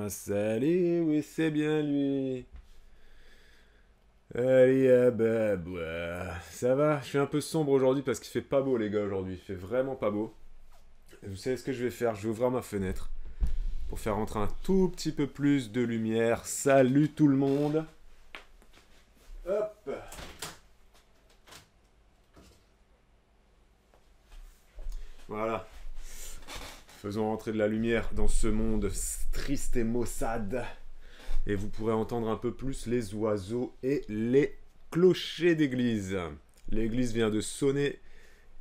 Salut, oui, c'est bien lui. Allez, ah bah, bah. Ça va, je suis un peu sombre aujourd'hui parce qu'il fait pas beau, les gars, aujourd'hui. Il fait vraiment pas beau. Et vous savez ce que je vais faire? Je vais ouvrir ma fenêtre pour faire rentrer un tout petit peu plus de lumière. Salut tout le monde. Hop. Voilà. Faisons rentrer de la lumière dans ce monde triste et maussade. Et vous pourrez entendre un peu plus les oiseaux et les clochers d'église. L'église vient de sonner.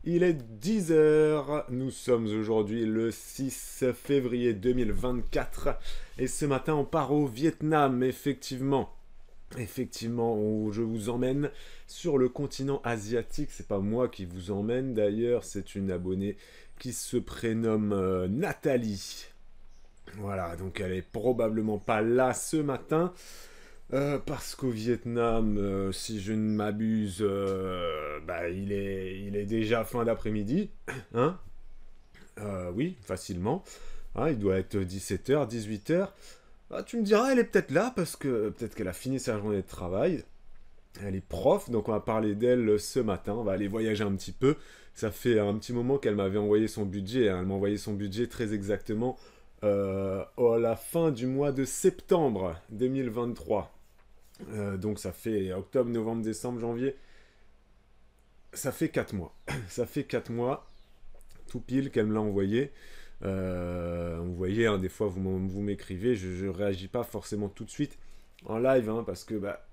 Il est 10 heures. Nous sommes aujourd'hui le 6 février 2024. Et ce matin, on part au Vietnam, effectivement. Effectivement, je vous emmène sur le continent asiatique. C'est pas moi qui vous emmène d'ailleurs, c'est une abonnée qui se prénomme Nathalie. Voilà, donc elle est probablement pas là ce matin. Parce qu'au Vietnam, si je ne m'abuse, bah, il est déjà fin d'après-midi. Hein. Oui, facilement. Hein, il doit être 17 h, 18 h. Ah, tu me diras, elle est peut-être là parce que peut-être qu'elle a fini sa journée de travail. Elle est prof, donc on va parler d'elle ce matin. On va aller voyager un petit peu. Ça fait un petit moment qu'elle m'avait envoyé son budget. Hein. Elle m'a envoyé son budget très exactement à la fin du mois de septembre 2023. Donc ça fait octobre, novembre, décembre, janvier. Ça fait 4 mois. Ça fait 4 mois, tout pile, qu'elle me l'a envoyé. Vous voyez, hein, des fois vous m'écrivez, je réagis pas forcément tout de suite en live, hein, parce que bah,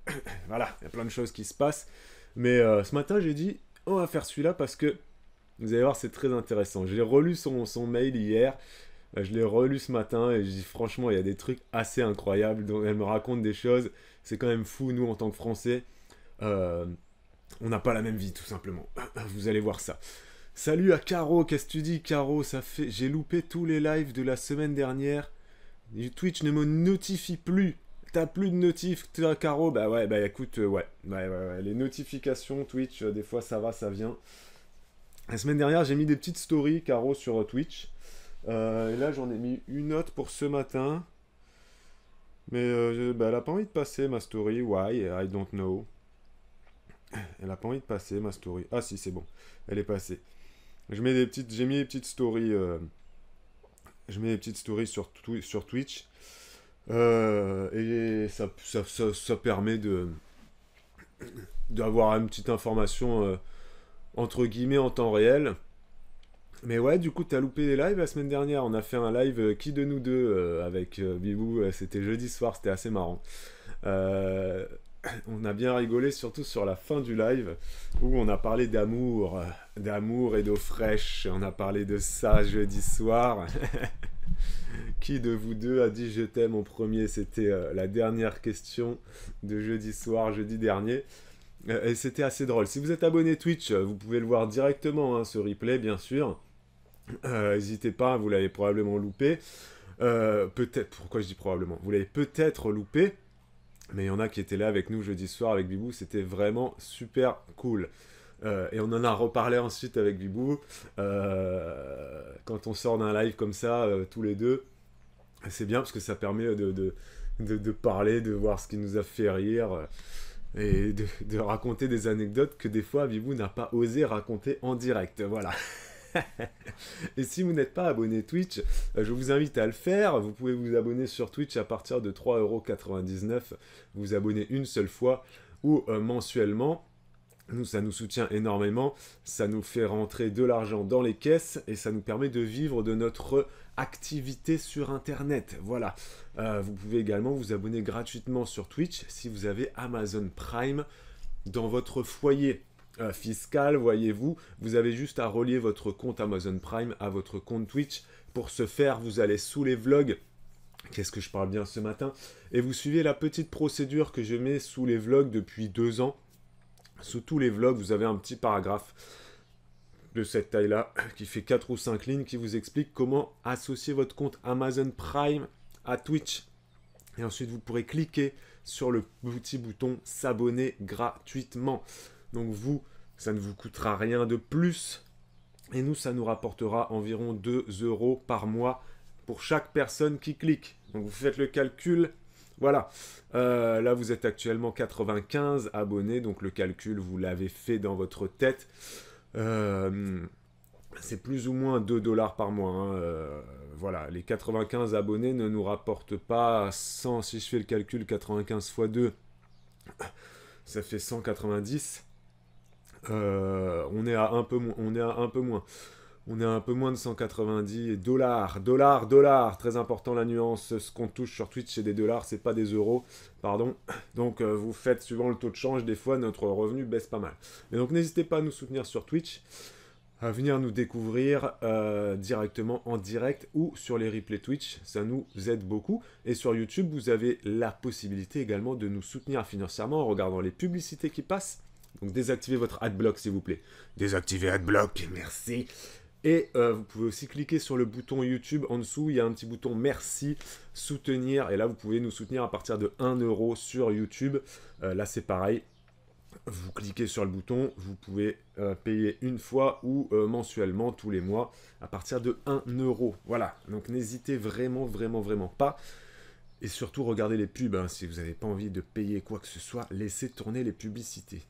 voilà, il y a plein de choses qui se passent. Mais ce matin, j'ai dit, on va faire celui-là parce que vous allez voir, c'est très intéressant. J'ai relu son mail hier. Je l'ai relu ce matin et je dis franchement, il y a des trucs assez incroyables. Donc, elle me raconte des choses. C'est quand même fou, nous, en tant que Français. Euh, on n'a pas la même vie, tout simplement. Vous allez voir ça. Salut à Caro, qu'est-ce que tu dis, Caro? Ça fait... J'ai loupé tous les lives de la semaine dernière. Twitch ne me notifie plus. T'as plus de notifs, Caro? Bah ouais, bah écoute, ouais. Ouais. Les notifications Twitch, des fois ça va, ça vient. La semaine dernière, j'ai mis des petites stories, Caro, sur Twitch. Et là, j'en ai mis une autre pour ce matin. Mais bah, elle a pas envie de passer ma story. Why? I don't know. Elle a pas envie de passer ma story. Ah si, c'est bon. Elle est passée. J'ai mis des petites stories. Je mets des petites stories sur Twitch. Et ça permet d'avoir une petite information entre guillemets en temps réel. Mais ouais, du coup, t'as loupé les lives la semaine dernière. On a fait un live qui de nous deux avec Bibou. C'était jeudi soir, c'était assez marrant. Euh, on a bien rigolé, surtout sur la fin du live où on a parlé d'amour et d'eau fraîche. On a parlé de ça jeudi soir. Qui de vous deux a dit je t'aime en premier? C'était la dernière question de jeudi soir, jeudi dernier. Et c'était assez drôle. Si vous êtes abonné Twitch, vous pouvez le voir directement, hein, ce replay, bien sûr. N'hésitez pas, vous l'avez probablement loupé. Peut-être, pourquoi je dis probablement? Vous l'avez peut-être loupé, mais il y en a qui étaient là avec nous jeudi soir avec Bibou, c'était vraiment super cool. Et on en a reparlé ensuite avec Bibou. Quand on sort d'un live comme ça, tous les deux, c'est bien parce que ça permet de parler, de voir ce qui nous a fait rire. Et de raconter des anecdotes que des fois Bibou n'a pas osé raconter en direct. Voilà. Et si vous n'êtes pas abonné Twitch, je vous invite à le faire. Vous pouvez vous abonner sur Twitch à partir de 3,99 €. Vous abonnez une seule fois ou mensuellement. Nous, ça nous soutient énormément. Ça nous fait rentrer de l'argent dans les caisses et ça nous permet de vivre de notre activité sur Internet. Voilà. Vous pouvez également vous abonner gratuitement sur Twitch si vous avez Amazon Prime dans votre foyer fiscal, voyez-vous. Vous avez juste à relier votre compte Amazon Prime à votre compte Twitch. Pour ce faire, vous allez sous les vlogs. Qu'est-ce que je parle bien ce matin? Et vous suivez la petite procédure que je mets sous les vlogs depuis 2 ans. Sous tous les vlogs, vous avez un petit paragraphe de cette taille-là qui fait 4 ou 5 lignes qui vous explique comment associer votre compte Amazon Prime à Twitch. Et ensuite, vous pourrez cliquer sur le petit bouton s'abonner gratuitement. Donc vous, ça ne vous coûtera rien de plus. Et nous, ça nous rapportera environ 2 € par mois pour chaque personne qui clique. Donc vous faites le calcul. Voilà, là vous êtes actuellement 95 abonnés, donc le calcul vous l'avez fait dans votre tête. C'est plus ou moins 2 $ par mois. Hein. Voilà, les 95 abonnés ne nous rapportent pas 100, si je fais le calcul, 95 fois 2, ça fait 190. On est à un peu moins. On est à un peu moins de 190 dollars, très important la nuance, ce qu'on touche sur Twitch c'est des dollars, c'est pas des euros, pardon. Donc vous faites suivant le taux de change, des fois notre revenu baisse pas mal. Mais donc n'hésitez pas à nous soutenir sur Twitch, à venir nous découvrir directement en direct ou sur les replays Twitch, ça nous aide beaucoup. Et sur YouTube, vous avez la possibilité également de nous soutenir financièrement en regardant les publicités qui passent. Donc désactivez votre adblock s'il vous plaît. Désactivez adblock, merci. Et vous pouvez aussi cliquer sur le bouton YouTube en dessous, il y a un petit bouton merci, soutenir. Et là vous pouvez nous soutenir à partir de 1 € sur YouTube. Là c'est pareil. Vous cliquez sur le bouton, vous pouvez payer une fois ou mensuellement tous les mois à partir de 1 €. Voilà, donc n'hésitez vraiment pas. Et surtout regardez les pubs, hein. Si vous n'avez pas envie de payer quoi que ce soit, laissez tourner les publicités.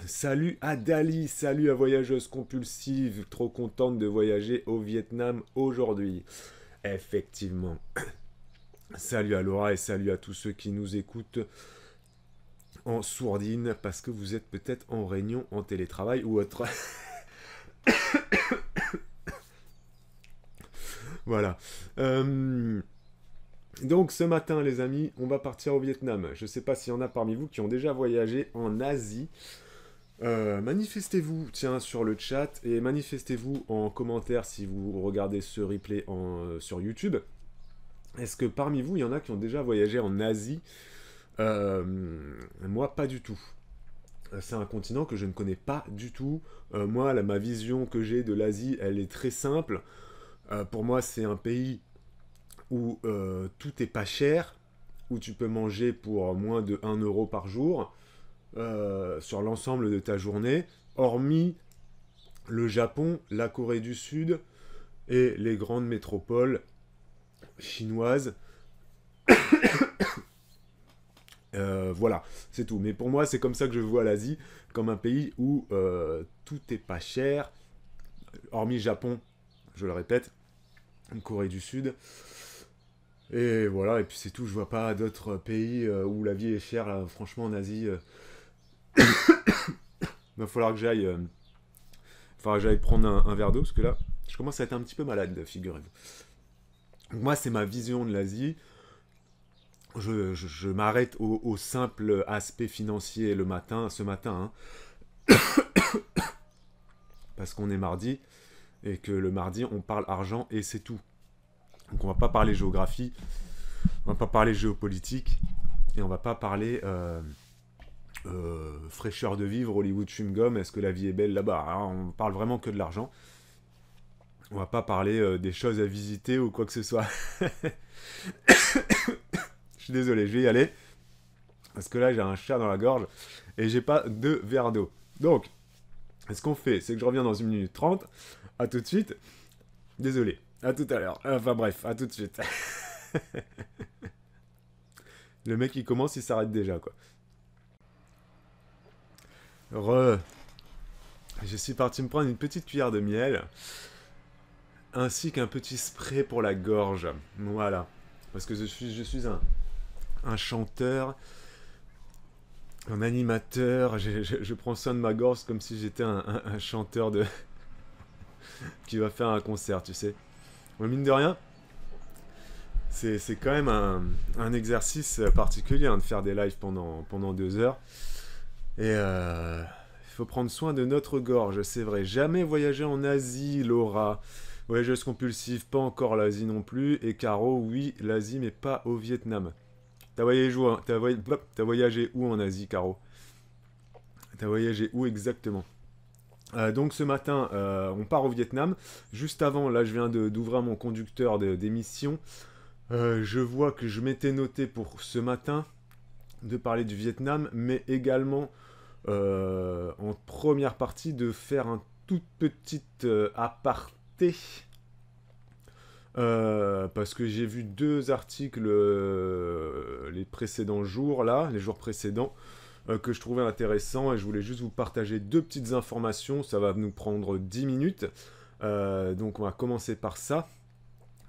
Salut à Dali, salut à Voyageuse Compulsive, trop contente de voyager au Vietnam aujourd'hui. Effectivement. Salut à Laura et salut à tous ceux qui nous écoutent en sourdine parce que vous êtes peut-être en réunion, en télétravail ou autre. Voilà. Donc ce matin les amis, on va partir au Vietnam. Je ne sais pas s'il y en a parmi vous qui ont déjà voyagé en Asie. Manifestez-vous, tiens, sur le chat et manifestez-vous en commentaire si vous regardez ce replay sur YouTube. Est-ce que parmi vous, il y en a qui ont déjà voyagé en Asie? Moi, pas du tout. C'est un continent que je ne connais pas du tout. Moi, ma vision que j'ai de l'Asie, elle est très simple. Pour moi, c'est un pays où tout est pas cher, où tu peux manger pour moins de 1 € par jour sur l'ensemble de ta journée, hormis le Japon, la Corée du Sud et les grandes métropoles chinoises. Voilà, c'est tout. Mais pour moi, c'est comme ça que je vois l'Asie, comme un pays où tout est pas cher, hormis Japon, je le répète, Corée du Sud. Et voilà, et puis c'est tout. Je vois pas d'autres pays où la vie est chère. Là, franchement, en Asie, il va falloir que j'aille prendre un verre d'eau, parce que là, je commence à être un petit peu malade, figurez-vous. Moi, c'est ma vision de l'Asie. Je m'arrête au simple aspect financier ce matin, hein. Parce qu'on est mardi, et que le mardi, on parle argent, et c'est tout. Donc on va pas parler géographie, on va pas parler géopolitique, et on va pas parler fraîcheur de vivre, Hollywood chewing gum, est-ce que la vie est belle là-bas? Alors, on parle vraiment que de l'argent. On va pas parler des choses à visiter ou quoi que ce soit. Je suis désolé, je vais y aller. Parce que là, j'ai un chat dans la gorge et j'ai pas de verre d'eau. Donc, ce qu'on fait, c'est que je reviens dans 1 minute 30. À tout de suite. Désolé. À tout à l'heure. Enfin bref, à tout de suite. Le mec, il commence, il s'arrête déjà, quoi. Je suis parti me prendre une petite cuillère de miel. Ainsi qu'un petit spray pour la gorge. Voilà. Parce que je suis un chanteur, un animateur, je prends soin de ma gorge comme si j'étais un chanteur qui va faire un concert, tu sais. Ouais, mine de rien, c'est quand même un exercice particulier hein, de faire des lives pendant 2 heures. Et il faut prendre soin de notre gorge, c'est vrai. Jamais voyager en Asie, Laura. Voyageuse compulsive, pas encore l'Asie non plus. Et Caro, oui, l'Asie, mais pas au Vietnam. T'as voyagé où en Asie, Caro? T'as voyagé où exactement? Donc ce matin, on part au Vietnam. Juste avant, là, je viens d'ouvrir mon conducteur d'émission. Je vois que je m'étais noté pour ce matin de parler du Vietnam, mais également en première partie de faire un tout petit aparté parce que j'ai vu 2 articles les précédents jours, là, les jours précédents, que je trouvais intéressants, et je voulais juste vous partager 2 petites informations. Ça va nous prendre 10 minutes. Donc on va commencer par ça.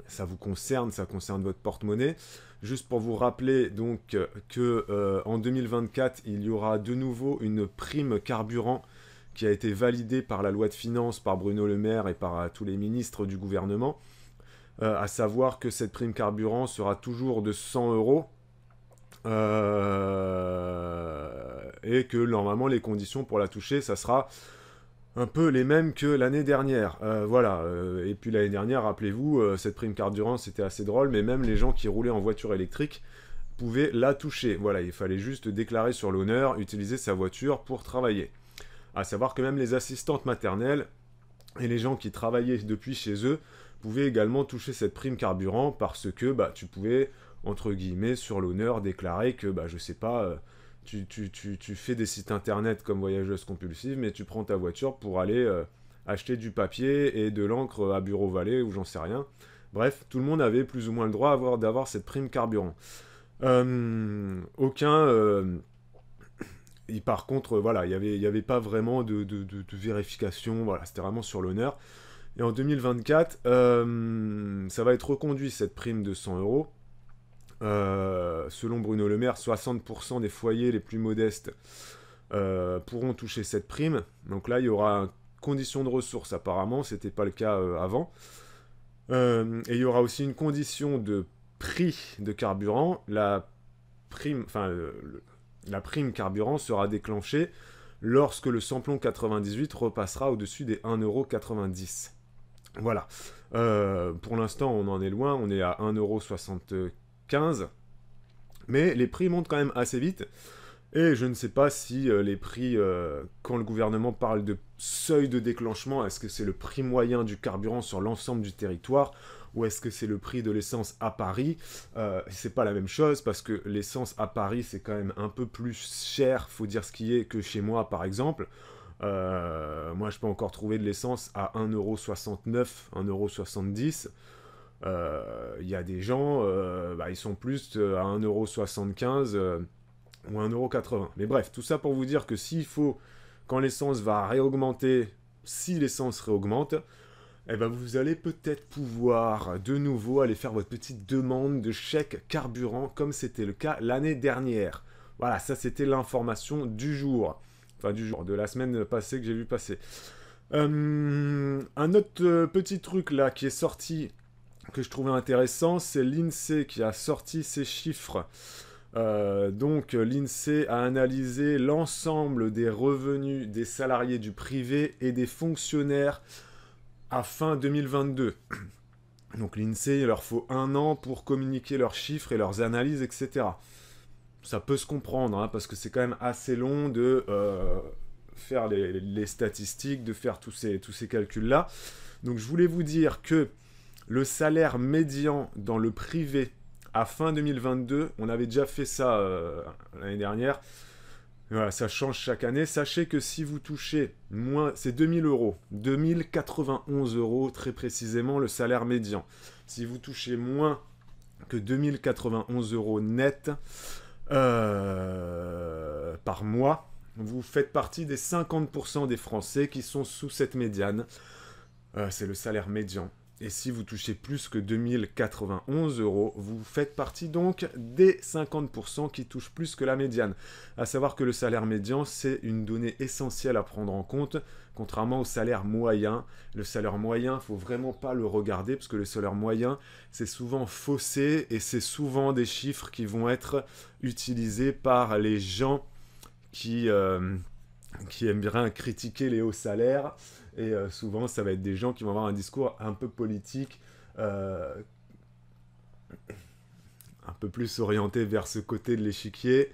Ça vous concerne, ça concerne votre porte-monnaie. Juste pour vous rappeler donc que en 2024, il y aura de nouveau une prime carburant qui a été validée par la loi de finances, par Bruno Le Maire et par tous les ministres du gouvernement. À savoir que cette prime carburant sera toujours de 100 euros. Et que normalement les conditions pour la toucher, ça sera un peu les mêmes que l'année dernière. Voilà. Et puis l'année dernière, rappelez-vous, cette prime carburant, c'était assez drôle, mais même les gens qui roulaient en voiture électrique pouvaient la toucher. Voilà, il fallait juste déclarer sur l'honneur, utiliser sa voiture pour travailler. À savoir que même les assistantes maternelles et les gens qui travaillaient depuis chez eux pouvaient également toucher cette prime carburant parce que tu pouvais, entre guillemets, sur l'honneur, déclarer que, je sais pas, tu fais des sites internet comme voyageuse compulsive, mais tu prends ta voiture pour aller acheter du papier et de l'encre à Bureau Vallée ou j'en sais rien. Bref, tout le monde avait plus ou moins le droit d'avoir cette prime carburant. Par contre, voilà, il y avait pas vraiment de vérification, voilà, c'était vraiment sur l'honneur. Et en 2024, ça va être reconduit, cette prime de 100 euros. Selon Bruno Le Maire, 60% des foyers les plus modestes pourront toucher cette prime. Donc là, il y aura une condition de ressources, apparemment, c'était pas le cas avant. Et il y aura aussi une condition de prix de carburant. La prime carburant sera déclenchée lorsque le samplon 98 repassera au-dessus des 1,90 €. Voilà. Pour l'instant, on en est loin, on est à 1,75 €. Mais les prix montent quand même assez vite. Et je ne sais pas si les prix, quand le gouvernement parle de seuil de déclenchement, est-ce que c'est le prix moyen du carburant sur l'ensemble du territoire ou est-ce que c'est le prix de l'essence à Paris? C'est pas la même chose parce que l'essence à Paris c'est quand même un peu plus cher, faut dire ce qui est, que chez moi par exemple. Moi je peux encore trouver de l'essence à 1,69 €, 1,70 €. Il y a des gens, ils sont plus à 1,75 € ou 1,80 €. Mais bref, tout ça pour vous dire que quand l'essence va réaugmenter, si l'essence réaugmente, vous allez peut-être pouvoir de nouveau aller faire votre petite demande de chèque carburant comme c'était le cas l'année dernière. Voilà, ça c'était l'information du jour. Enfin du jour, de la semaine passée que j'ai vu passer. Un autre petit truc là qui est sorti, que je trouvais intéressant, c'est l'INSEE qui a sorti ses chiffres. Donc l'INSEE a analysé l'ensemble des revenus des salariés du privé et des fonctionnaires à fin 2022. Donc l'INSEE, il leur faut 1 an pour communiquer leurs chiffres et leurs analyses, etc. Ça peut se comprendre, parce que c'est quand même assez long de faire les statistiques, de faire tous ces calculs-là. Donc je voulais vous dire que le salaire médian dans le privé à fin 2022, on avait déjà fait ça l'année dernière. Voilà, ça change chaque année. Sachez que si vous touchez moins, c'est 2000 €, 2091 € très précisément le salaire médian. Si vous touchez moins que 2091 € net par mois, vous faites partie des 50% des Français qui sont sous cette médiane. C'est le salaire médian. Et si vous touchez plus que 2091 €, vous faites partie donc des 50% qui touchent plus que la médiane. À savoir que le salaire médian, c'est une donnée essentielle à prendre en compte, contrairement au salaire moyen. Le salaire moyen, il ne faut vraiment pas le regarder, parce que le salaire moyen, c'est souvent faussé, et c'est souvent des chiffres qui vont être utilisés par les gens qui aiment bien critiquer les hauts salaires. Et souvent, ça va être des gens qui vont avoir un discours un peu politique, un peu plus orienté vers ce côté de l'échiquier,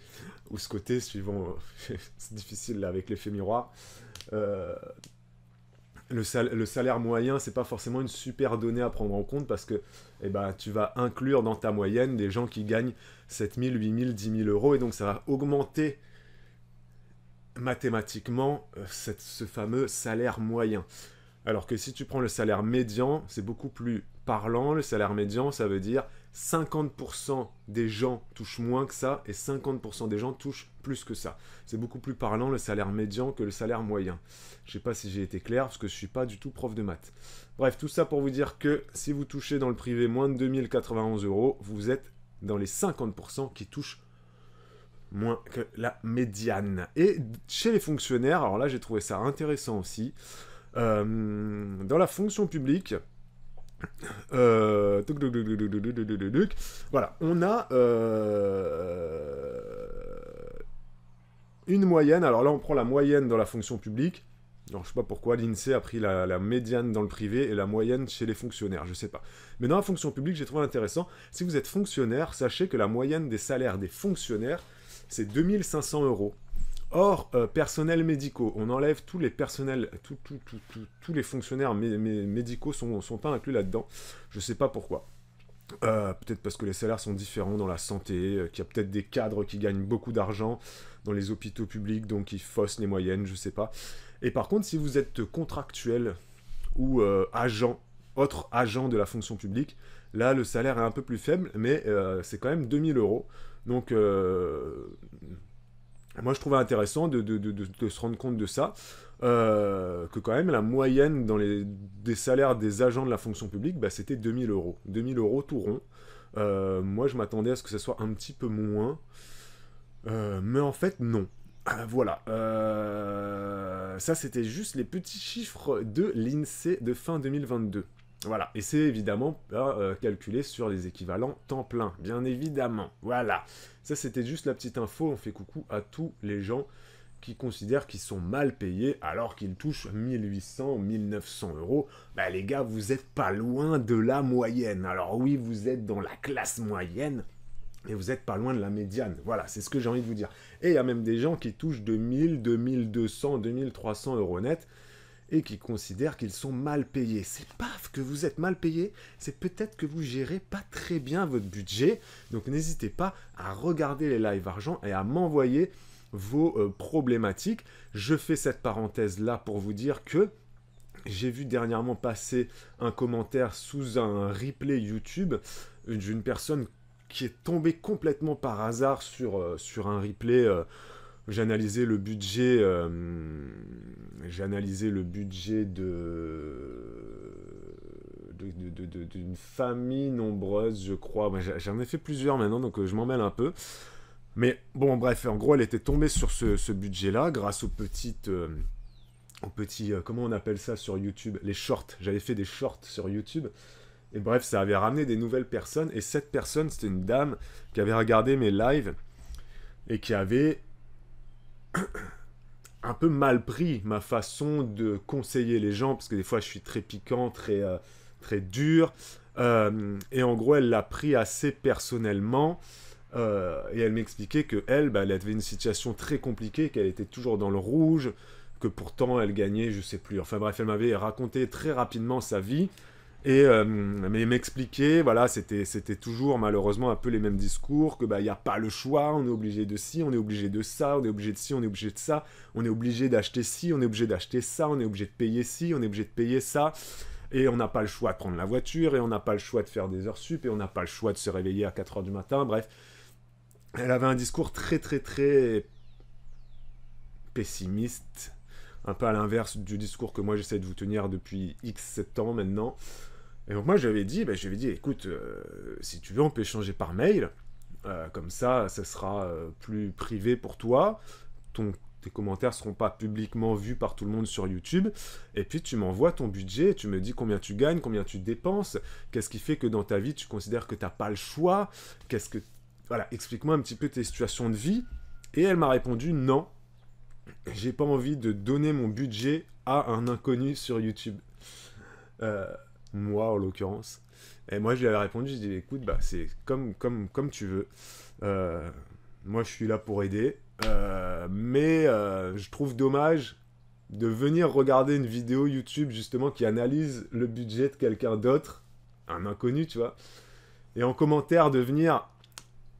ou ce côté suivant, c'est difficile là, avec l'effet miroir. Le salaire moyen, c'est pas forcément une super donnée à prendre en compte, parce que tu vas inclure dans ta moyenne des gens qui gagnent 7 000, 8 000, 10 000 €, et donc ça va augmenter mathématiquement ce fameux salaire moyen. Alors que si tu prends le salaire médian, c'est beaucoup plus parlant. Le salaire médian, ça veut dire 50% des gens touchent moins que ça et 50% des gens touchent plus que ça. C'est beaucoup plus parlant le salaire médian que le salaire moyen. Je ne sais pas si j'ai été clair parce que je ne suis pas du tout prof de maths. Bref, tout ça pour vous dire que si vous touchez dans le privé moins de 2091 €, vous êtes dans les 50% qui touchent moins que la médiane. Et chez les fonctionnaires, alors là j'ai trouvé ça intéressant aussi, dans la fonction publique, voilà, on a une moyenne. Alors là on prend la moyenne dans la fonction publique. Alors je sais pas pourquoi l'INSEE a pris la médiane dans le privé et la moyenne chez les fonctionnaires, je sais pas. Mais dans la fonction publique, j'ai trouvé intéressant. Si vous êtes fonctionnaire, sachez que la moyenne des salaires des fonctionnaires, c'est 2500 €. Or, personnels médicaux, on enlève tous les personnels, tous les fonctionnaires médicaux sont pas inclus là-dedans. Je sais pas pourquoi. Peut-être parce que les salaires sont différents dans la santé, qu'il y a peut-être des cadres qui gagnent beaucoup d'argent dans les hôpitaux publics, donc ils faussent les moyennes, je sais pas. Et par contre, si vous êtes contractuel ou autre agent de la fonction publique, là, le salaire est un peu plus faible, mais c'est quand même 2000 €. Donc, moi, je trouvais intéressant de se rendre compte de ça, que quand même, la moyenne des salaires des agents de la fonction publique, bah, c'était 2000 €. 2000 € tout rond. Moi, je m'attendais à ce que ce soit un petit peu moins. Mais en fait, non. Voilà. Ça, c'était juste les petits chiffres de l'INSEE de fin 2022. Voilà. Et c'est évidemment calculé sur les équivalents temps plein. Bien évidemment. Voilà. Ça, c'était juste la petite info. On fait coucou à tous les gens qui considèrent qu'ils sont mal payés alors qu'ils touchent 1800, 1900 €. Bah, les gars, vous êtes pas loin de la moyenne. Alors oui, vous êtes dans la classe moyenne, et vous n'êtes pas loin de la médiane. Voilà, c'est ce que j'ai envie de vous dire. Et il y a même des gens qui touchent 2000, 2200, 2300 € net et qui considèrent qu'ils sont mal payés. C'est pas que vous êtes mal payé, c'est peut-être que vous gérez pas très bien votre budget. Donc n'hésitez pas à regarder les lives argent et à m'envoyer vos problématiques. Je fais cette parenthèse là pour vous dire que j'ai vu dernièrement passer un commentaire sous un replay YouTube d'une personne qui est tombé complètement par hasard sur un replay. J'ai analysé le budget d'une famille nombreuse, je crois. J'en ai fait plusieurs maintenant, donc je m'en mêle un peu. Mais bon, bref, en gros, elle était tombée sur ce budget-là grâce aux petits, comment on appelle ça sur YouTube? Les shorts. J'avais fait des shorts sur YouTube. Et bref, ça avait ramené des nouvelles personnes. Et cette personne, c'était une dame qui avait regardé mes lives et qui avait un peu mal pris ma façon de conseiller les gens, parce que des fois, je suis très piquant, très dur. Et en gros, elle l'a pris assez personnellement. Et elle m'expliquait qu'elle, elle avait une situation très compliquée, qu'elle était toujours dans le rouge, que pourtant, elle gagnait, je sais plus. Enfin bref, elle m'avait raconté très rapidement sa vie. Et mais m'expliquer, voilà, c'était toujours malheureusement un peu les mêmes discours, que il n'y a pas le choix, on est obligé de ci, on est obligé de ça, on est obligé de ci, on est obligé de ça, on est obligé d'acheter ci, on est obligé d'acheter ça, on est obligé de payer ci, on est obligé de payer ça, et on n'a pas le choix de prendre la voiture, et on n'a pas le choix de faire des heures sup, et on n'a pas le choix de se réveiller à 4 h du matin, bref. Elle avait un discours très pessimiste, un peu à l'inverse du discours que moi j'essaie de vous tenir depuis X temps maintenant. Et donc moi je lui avais dit, écoute, si tu veux on peut échanger par mail, comme ça sera plus privé pour toi, tes commentaires seront pas publiquement vus par tout le monde sur YouTube, et puis tu m'envoies ton budget, tu me dis combien tu gagnes, combien tu dépenses, qu'est-ce qui fait que dans ta vie tu considères que tu n'as pas le choix, voilà, explique-moi un petit peu tes situations de vie. Et elle m'a répondu, non, j'ai pas envie de donner mon budget à un inconnu sur YouTube. Moi en l'occurrence. Et moi je lui avais répondu, je lui ai dit écoute, c'est comme tu veux. Moi je suis là pour aider. Mais je trouve dommage de venir regarder une vidéo YouTube justement qui analyse le budget de quelqu'un d'autre, un inconnu, tu vois. Et en commentaire de venir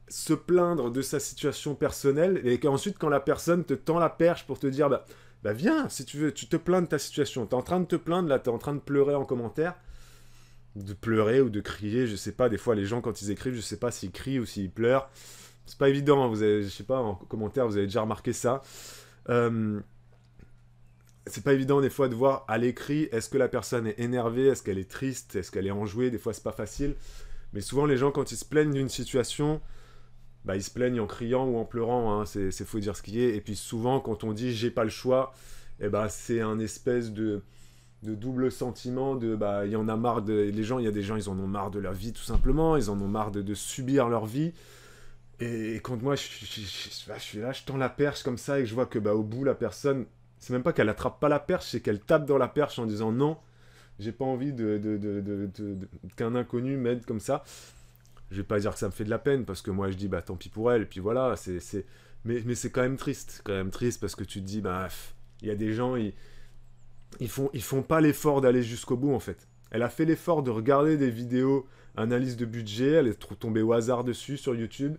se plaindre de sa situation personnelle, et qu'ensuite quand la personne te tend la perche pour te dire viens, si tu veux, tu te plains de ta situation, t'es en train de te plaindre, là t'es en train de pleurer en commentaire, de pleurer ou de crier, je sais pas, des fois les gens quand ils écrivent, je sais pas s'ils crient ou s'ils pleurent. C'est pas évident, hein, vous avez, je sais pas, en commentaire, vous avez déjà remarqué ça. Euh, c'est pas évident des fois de voir à l'écrit, est-ce que la personne est énervée, est-ce qu'elle est triste, est-ce qu'elle est enjouée, des fois c'est pas facile. Mais souvent les gens quand ils se plaignent d'une situation, bah, ils se plaignent en criant ou en pleurant, hein, c'est faut dire ce qui est. Et puis souvent quand on dit j'ai pas le choix, eh ben, c'est un espèce de double sentiment de bah il y en a marre de les gens, il y a des gens ils en ont marre de leur vie tout simplement, ils en ont marre de subir leur vie. Et quand moi je suis là, je tends la perche comme ça et que je vois que bah au bout la personne, c'est même pas qu'elle attrape pas la perche, c'est qu'elle tape dans la perche en disant non, j'ai pas envie qu'un inconnu m'aide comme ça. Je vais pas dire que ça me fait de la peine parce que moi je dis bah tant pis pour elle et puis voilà, mais c'est quand même triste parce que tu te dis bah il y a des gens ils font pas l'effort d'aller jusqu'au bout en fait. Elle a fait l'effort de regarder des vidéos analyse de budget, elle est tombée au hasard dessus sur YouTube.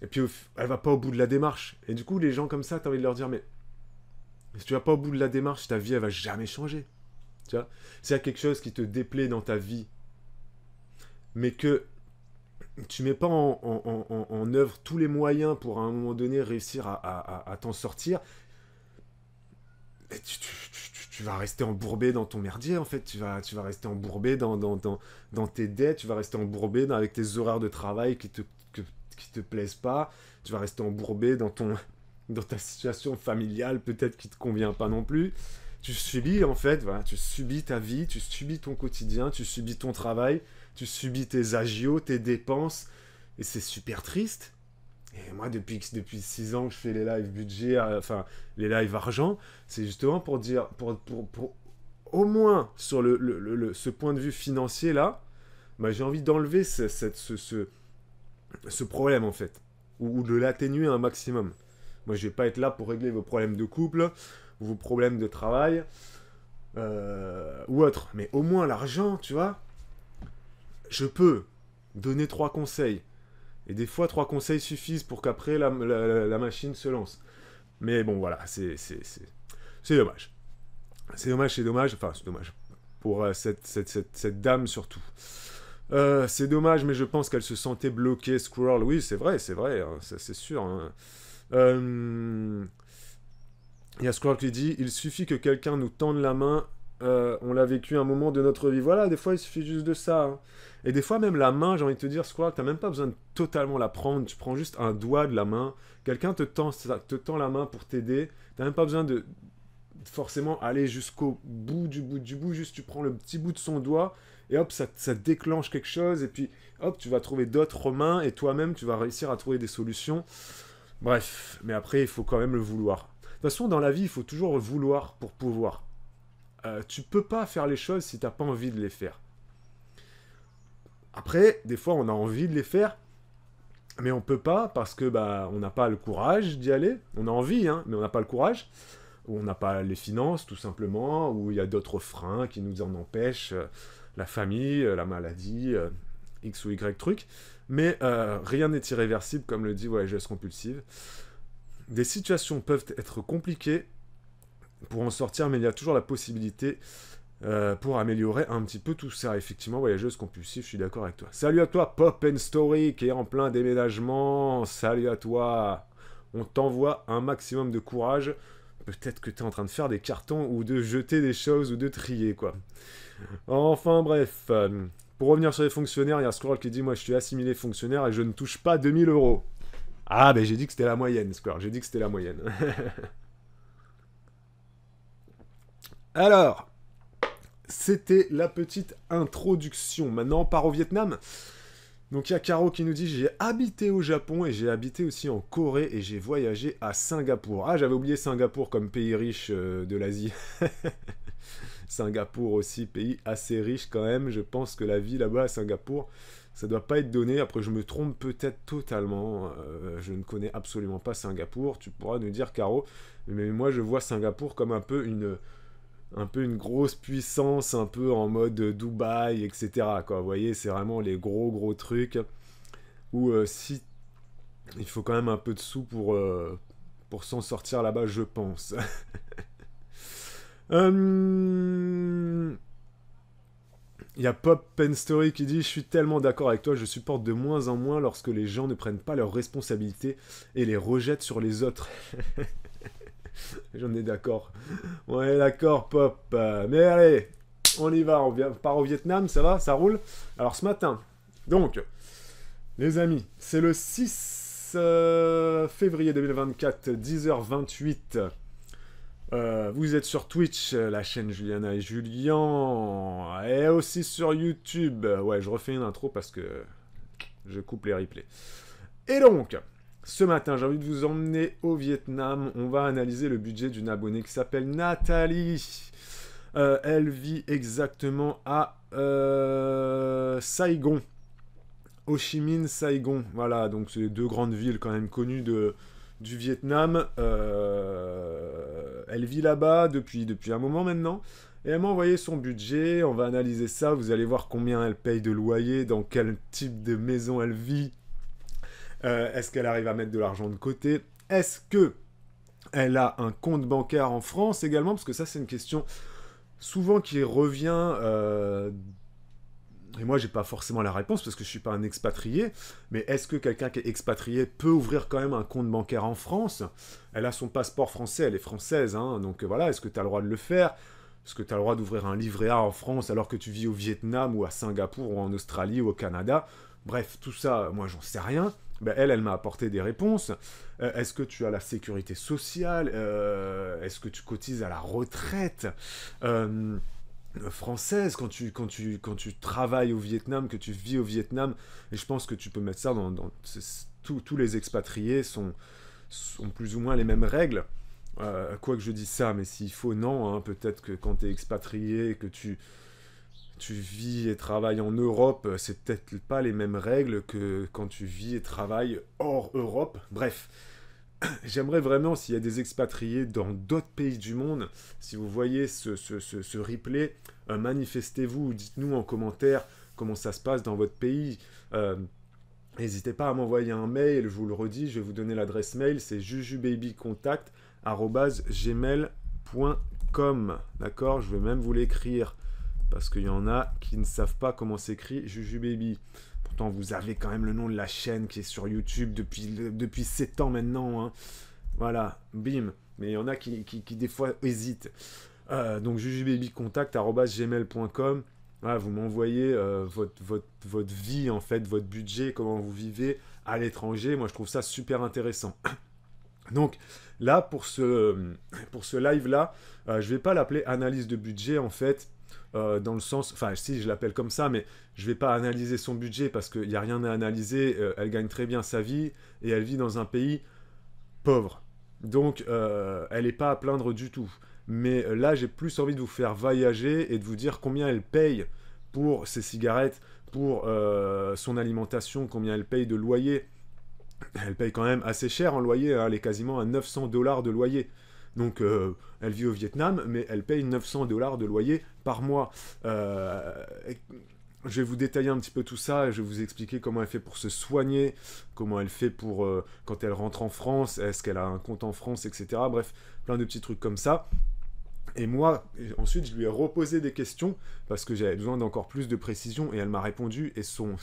Et puis elle va pas au bout de la démarche. Et du coup les gens comme ça, t'as envie de leur dire mais si tu vas pas au bout de la démarche, ta vie elle va jamais changer. Tu vois, s'il y a quelque chose qui te déplaît dans ta vie, mais que tu mets pas en œuvre tous les moyens pour à un moment donné réussir à t'en sortir, tu vas rester embourbé dans ton merdier en fait, tu vas rester embourbé dans tes dettes, tu vas rester embourbé avec tes horaires de travail qui te plaisent pas, tu vas rester embourbé dans ta situation familiale peut-être qui te convient pas non plus. Tu subis en fait, voilà, tu subis ta vie, tu subis ton quotidien, tu subis ton travail, tu subis tes agios, tes dépenses, et c'est super triste. Et moi, depuis 6 ans que je fais les lives budget, enfin, les lives argent, c'est justement pour dire, pour au moins sur ce point de vue financier là, bah, j'ai envie d'enlever ce problème en fait, ou de l'atténuer un maximum. Moi, je vais pas être là pour régler vos problèmes de couple, vos problèmes de travail, ou autre. Mais au moins l'argent, tu vois, je peux donner 3 conseils. Et des fois, 3 conseils suffisent pour qu'après la machine se lance. Mais bon, voilà, c'est dommage. C'est dommage. Enfin, c'est dommage. Pour cette dame surtout. C'est dommage, mais je pense qu'elle se sentait bloquée, Squirrel. Oui, c'est vrai, hein, c'est sûr. Hein. Il y a Squirrel qui dit il suffit que quelqu'un nous tende la main. On l'a vécu un moment de notre vie. Voilà, des fois, il suffit juste de ça. Hein. Et des fois, même la main, j'ai envie de te dire, Squirrel, t'as même pas besoin de totalement la prendre. Tu prends juste un doigt de la main. Quelqu'un te tend la main pour t'aider. T'as même pas besoin de forcément aller jusqu'au bout du bout du bout. Juste, tu prends le petit bout de son doigt et hop, ça déclenche quelque chose. Et puis, hop, tu vas trouver d'autres mains et toi-même, tu vas réussir à trouver des solutions. Bref, mais après, il faut quand même le vouloir. De toute façon, dans la vie, il faut toujours le vouloir pour pouvoir. Tu peux pas faire les choses si t'as pas envie de les faire. Après, des fois, on a envie de les faire, mais on peut pas parce que bah on n'a pas le courage d'y aller. On a envie, hein, mais on n'a pas le courage. Ou on n'a pas les finances, tout simplement. Ou il y a d'autres freins qui nous en empêchent. La famille, la maladie, X ou Y truc. Mais rien n'est irréversible, comme le dit Voyageuse Compulsive. Des situations peuvent être compliquées pour en sortir, mais il y a toujours la possibilité pour améliorer un petit peu tout ça. Effectivement, Voyageuse Compulsive, je suis d'accord avec toi. Salut à toi, Pop and Story, qui est en plein déménagement. Salut à toi. On t'envoie un maximum de courage. Peut-être que tu es en train de faire des cartons ou de jeter des choses ou de trier, quoi. Enfin, bref. Pour revenir sur les fonctionnaires, il y a Squirrel qui dit moi, je suis assimilé fonctionnaire et je ne touche pas 2000 euros. Ah, ben j'ai dit que c'était la moyenne, Squirrel. J'ai dit que c'était la moyenne. Alors, c'était la petite introduction. Maintenant, on part au Vietnam. Donc, il y a Caro qui nous dit j'ai habité au Japon et j'ai habité aussi en Corée et j'ai voyagé à Singapour. Ah, j'avais oublié Singapour comme pays riche de l'Asie. Singapour aussi, pays assez riche quand même. Je pense que la vie là-bas à Singapour, ça doit pas être donné. Après, je me trompe peut-être totalement. Je ne connais absolument pas Singapour. Tu pourras nous dire, Caro. Mais moi, je vois Singapour comme un peu une grosse puissance, un peu en mode Dubaï, etc. Quoi. Vous voyez, c'est vraiment les gros trucs où si il faut quand même un peu de sous pour s'en sortir là-bas, je pense. Il y a Pop Pen Story qui dit: Je suis tellement d'accord avec toi, je supporte de moins en moins lorsque les gens ne prennent pas leurs responsabilités et les rejettent sur les autres. J'en ai d'accord. On est d'accord, Pop. Mais allez, on y va. Part au Vietnam, ça va? Ça roule? Alors ce matin, donc, les amis, c'est le 6 février 2024, 10h28. Vous êtes sur Twitch, la chaîne Juliana et Julien, et aussi sur YouTube. Ouais, je refais une intro parce que je coupe les replays. Et donc, ce matin, j'ai envie de vous emmener au Vietnam. On va analyser le budget d'une abonnée qui s'appelle Nathalie. Elle vit exactement à Saigon. Ho Chi Minh, Saigon. Voilà, donc c'est deux grandes villes quand même connues du Vietnam. Elle vit là-bas depuis un moment maintenant. Et elle m'a envoyé son budget. On va analyser ça. Vous allez voir combien elle paye de loyer, dans quel type de maison elle vit. Est-ce qu'elle arrive à mettre de l'argent de côté? Est-ce que elle a un compte bancaire en France également? Parce que ça, c'est une question souvent qui revient. Et moi, j'ai pas forcément la réponse parce que je suis pas un expatrié. Mais est-ce que quelqu'un qui est expatrié peut ouvrir quand même un compte bancaire en France? Elle a son passeport français, elle est française, hein, donc voilà. Est-ce que tu as le droit de le faire? Est-ce que tu as le droit d'ouvrir un livret A en France alors que tu vis au Vietnam ou à Singapour ou en Australie ou au Canada? Bref, tout ça, moi, j'en sais rien. Ben, elle m'a apporté des réponses. Est-ce que tu as la sécurité sociale? Est-ce que tu cotises à la retraite française quand tu travailles au Vietnam, que tu vis au Vietnam? Et je pense que tu peux mettre ça dans tous les expatriés sont plus ou moins les mêmes règles. Quoi que je dise ça, mais s'il faut, non. Hein, peut-être que quand tu es expatrié, que tu vis et travailles en Europe, c'est peut-être pas les mêmes règles que quand tu vis et travailles hors Europe. Bref, j'aimerais vraiment, s'il y a des expatriés dans d'autres pays du monde, si vous voyez ce replay, manifestez-vous, dites-nous en commentaire comment ça se passe dans votre pays. N'hésitez pas à m'envoyer un mail, je vous le redis, je vais vous donner l'adresse mail, c'est jujubabycontact@gmail.com. D'accord? Je vais même vous l'écrire, parce qu'il y en a qui ne savent pas comment s'écrit Jujubaby. Pourtant, vous avez quand même le nom de la chaîne qui est sur YouTube depuis 7 ans maintenant. Hein. Voilà, bim. Mais il y en a qui des fois hésitent. Donc, jujubabycontact@gmail.com. Voilà, vous m'envoyez votre vie, en fait, votre budget, comment vous vivez à l'étranger. Moi, je trouve ça super intéressant. Donc, là, pour ce live-là, je ne vais pas l'appeler analyse de budget, en fait. Dans le sens, enfin si je l'appelle comme ça, mais je vais pas analyser son budget parce qu'il n'y a rien à analyser, elle gagne très bien sa vie et elle vit dans un pays pauvre. Donc elle n'est pas à plaindre du tout. Mais là j'ai plus envie de vous faire voyager et de vous dire combien elle paye pour ses cigarettes, pour son alimentation, combien elle paye de loyer. Elle paye quand même assez cher en loyer, hein, elle est quasiment à $900 de loyer. Donc, elle vit au Vietnam, mais elle paye $900 de loyer par mois. Je vais vous détailler un petit peu tout ça, je vais vous expliquer comment elle fait pour se soigner, comment elle fait pour, quand elle rentre en France, est-ce qu'elle a un compte en France, etc. Bref, plein de petits trucs comme ça. Et moi, ensuite, je lui ai reposé des questions, parce que j'avais besoin d'encore plus de précision, et elle m'a répondu, et son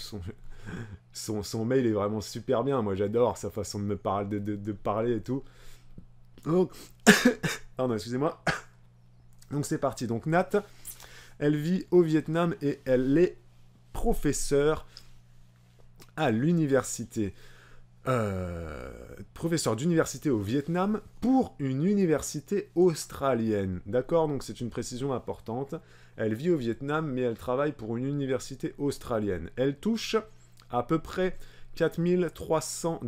mail est vraiment super bien. Moi, j'adore sa façon de me parler, de parler et tout. Donc, pardon, excusez-moi. Donc c'est parti. Donc Nat, elle vit au Vietnam et elle est professeure à l'université. Professeure d'université au Vietnam pour une université australienne. D'accord? Donc c'est une précision importante. Elle vit au Vietnam, mais elle travaille pour une université australienne. Elle touche à peu près $4 300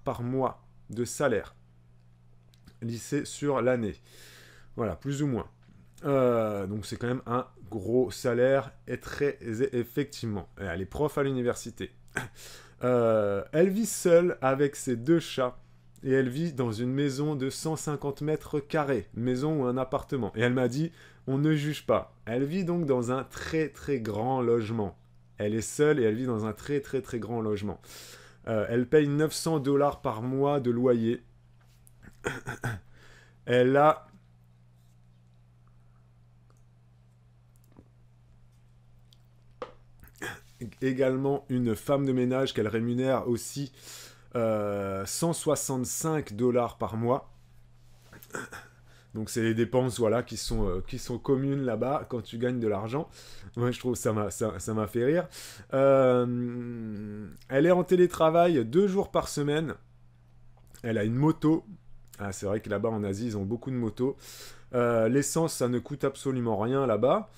par mois de salaire. Lycée sur l'année. Voilà, plus ou moins. Donc c'est quand même un gros salaire et très effectivement. Elle est prof à l'université. Elle vit seule avec ses 2 chats et elle vit dans une maison de 150 mètres carrés, une maison ou un appartement. Et elle m'a dit, on ne juge pas. Elle vit donc dans un très très grand logement. Elle est seule et elle vit dans un très très très grand logement. Elle paye $900 par mois de loyer. Elle a également une femme de ménage qu'elle rémunère aussi 165 $ par mois. Donc c'est les dépenses voilà, qui sont communes là-bas quand tu gagnes de l'argent. Moi je trouve ça m'a fait rire. Elle est en télétravail 2 jours par semaine. Elle a une moto. Ah, c'est vrai que là-bas en Asie ils ont beaucoup de motos. L'essence ça ne coûte absolument rien là-bas.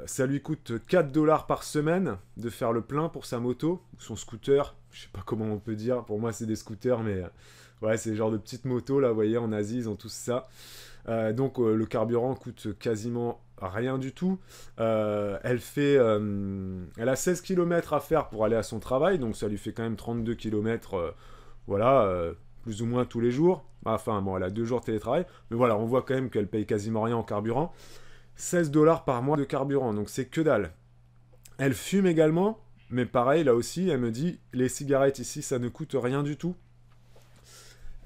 Ça lui coûte 4 $ par semaine de faire le plein pour sa moto, son scooter. Je sais pas comment on peut dire. Pour moi c'est des scooters mais... ouais, c'est le genre de petites motos, là, vous voyez, en Asie, ils ont tous ça. Donc, le carburant coûte quasiment rien du tout. Elle a 16 km à faire pour aller à son travail, donc ça lui fait quand même 32 km, voilà, plus ou moins tous les jours. Enfin, bon, elle a 2 jours de télétravail, mais voilà, on voit quand même qu'elle paye quasiment rien en carburant. 16 $ par mois de carburant, donc c'est que dalle. Elle fume également, mais pareil, là aussi, elle me dit, les cigarettes ici, ça ne coûte rien du tout.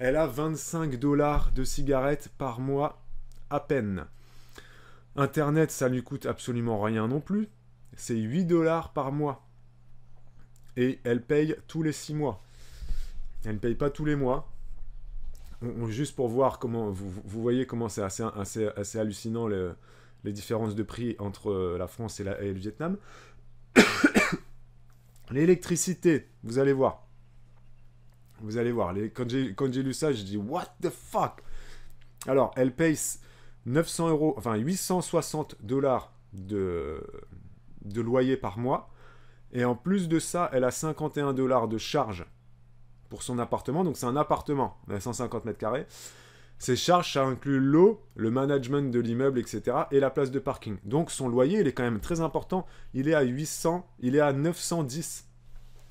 Elle a 25 $ de cigarettes par mois à peine. Internet, ça lui coûte absolument rien non plus. C'est 8 $ par mois. Et elle paye tous les 6 mois. Elle ne paye pas tous les mois. Juste pour voir comment... Vous voyez comment c'est assez hallucinant les différences de prix entre la France et le Vietnam. L'électricité, vous allez voir. Vous allez voir, quand j'ai lu ça, j'ai dit « What the fuck ?» Alors, elle paye 860 $ de loyer par mois. Et en plus de ça, elle a 51 $ de charge pour son appartement. Donc, c'est un appartement, 150 mètres carrés. Ces charges, ça inclut l'eau, le management de l'immeuble, etc. et la place de parking. Donc, son loyer, il est quand même très important. Il est à 910.